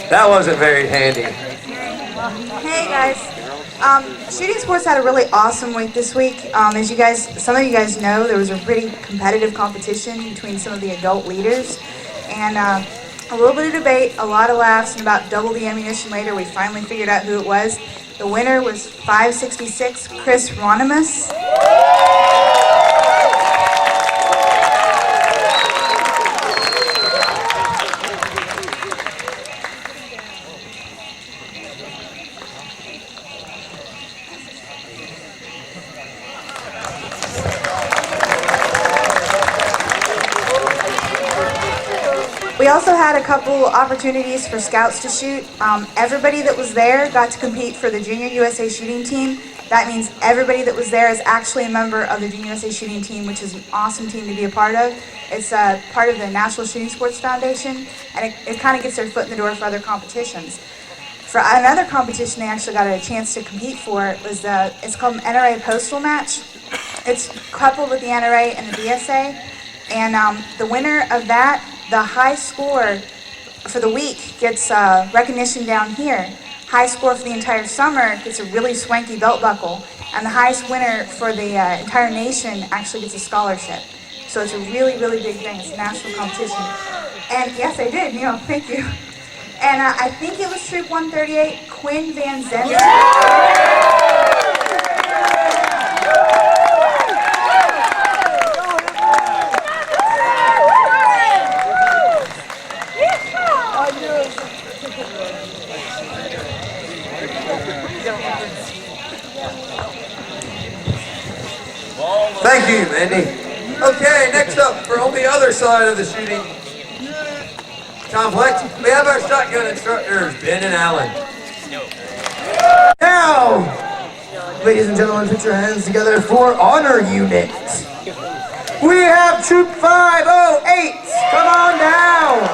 That wasn't very handy. Hey guys, shooting sports had a really awesome week this week. As you guys, some of you guys know, there was a pretty competitive competition between some of the adult leaders, and a little bit of debate, a lot of laughs, and about double the ammunition later, we finally figured out who it was. The winner was 566 Chris Ronimus. We also had a couple opportunities for scouts to shoot. Everybody that was there got to compete for the Junior USA shooting team. That means everybody that was there is actually a member of the Junior USA shooting team, which is an awesome team to be a part of. It's part of the National Shooting Sports Foundation, and it kind of gets their foot in the door for other competitions. For another competition they actually got a chance to compete for was it's called an NRA Postal Match. It's coupled with the NRA and the BSA, and the winner of that, the high score for the week, gets recognition down here. High score for the entire summer gets a really swanky belt buckle, and the highest winner for the entire nation actually gets a scholarship. So it's a really, really big thing. It's a national competition. And yes, I did, thank you. And I think it was Troop 138, Quinn Van Zendt. Thank you, Mandy. Okay, next up, for on the other side of the shooting, complex, we have our shotgun instructors, Ben and Alan. Now, ladies and gentlemen, put your hands together for Honor Unit. We have Troop 508. Come on down.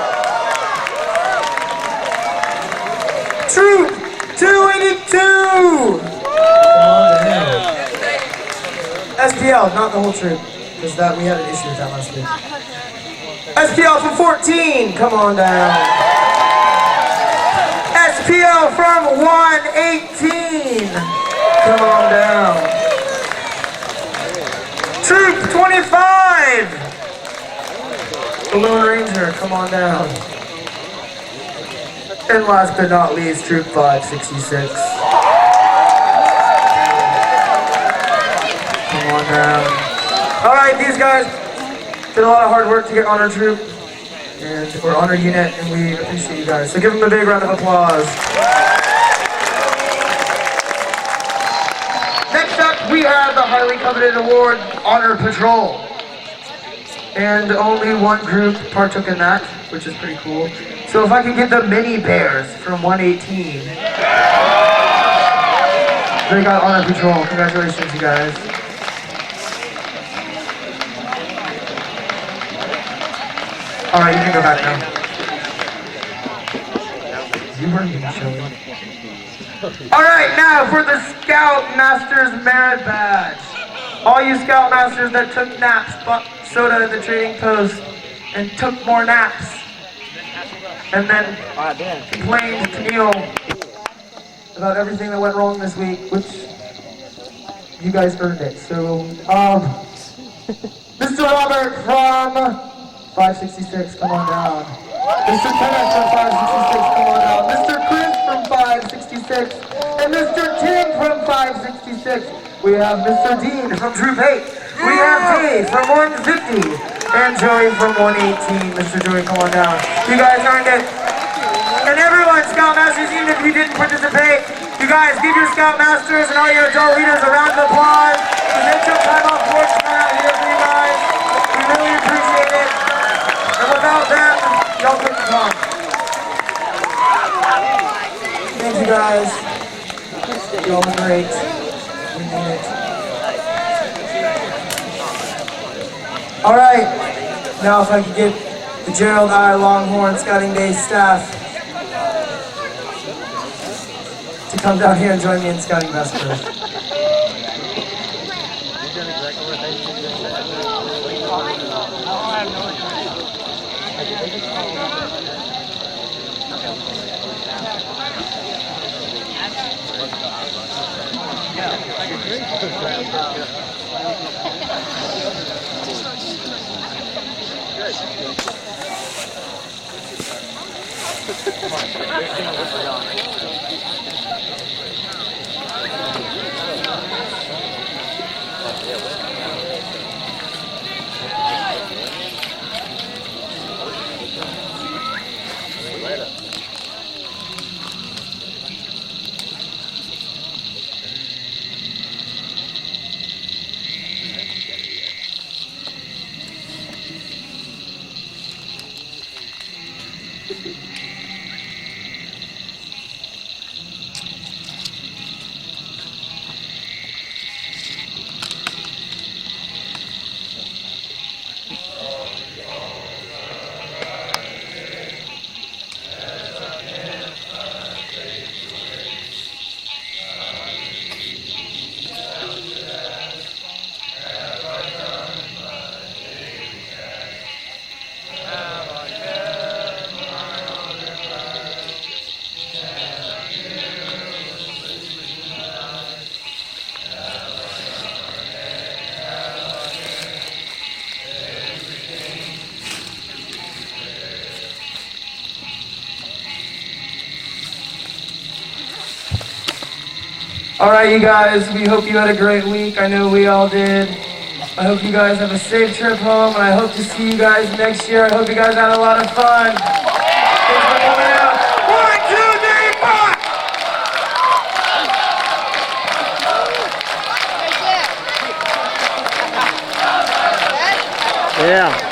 Troop 282. SPL, not the whole troop, because that we had an issue with that last week. SPL from 14, come on down. SPL from 118, come on down. Troop 25, the Lone Ranger, come on down. And last but not least, Troop 566. Come on down. Alright, these guys did a lot of hard work to get on our troop, and we're Honor Unit, and we appreciate you guys. So give them a big round of applause. Next up, we have the highly coveted award, Honor Patrol. And only one group partook in that, which is pretty cool. So if I can get the Mini Bears from 118. They got Honor Patrol. Congratulations, you guys. Alright, you can go back now. You weren't even showing. Alright, now for the Scoutmasters Merit Badge. All you Scoutmasters that took naps, bought soda at the trading post, and took more naps, and then complained to Neil about everything that went wrong this week, which you guys earned it. So, Mr. Robert from 566, come on down. Mr. Kenneth from 566, come on down. Mr. Chris from 566, and Mr. Tim from 566. We have Mr. Dean from Troop 8. We have Dave from 150, and Joey from 118. Mr. Joey, come on down. You guys earned it. And everyone, Scoutmasters, even if you didn't participate, you guys give your Scoutmasters and all your adult leaders a round of applause. They took time off work to come out here for you guys. We really appreciate it. And without them, y'all couldn't come. Thank you guys. Y'all were great. We mean it. Alright, now if I could get the Gerald I. Longhorn Scouting Day staff to come down here and join me in Scouting Vespers. Alright, you guys, we hope you had a great week. I know we all did. I hope you guys have a safe trip home, and I hope to see you guys next year. I hope you guys had a lot of fun. Thanks for coming out. 1, 2, 3, 4! Yeah.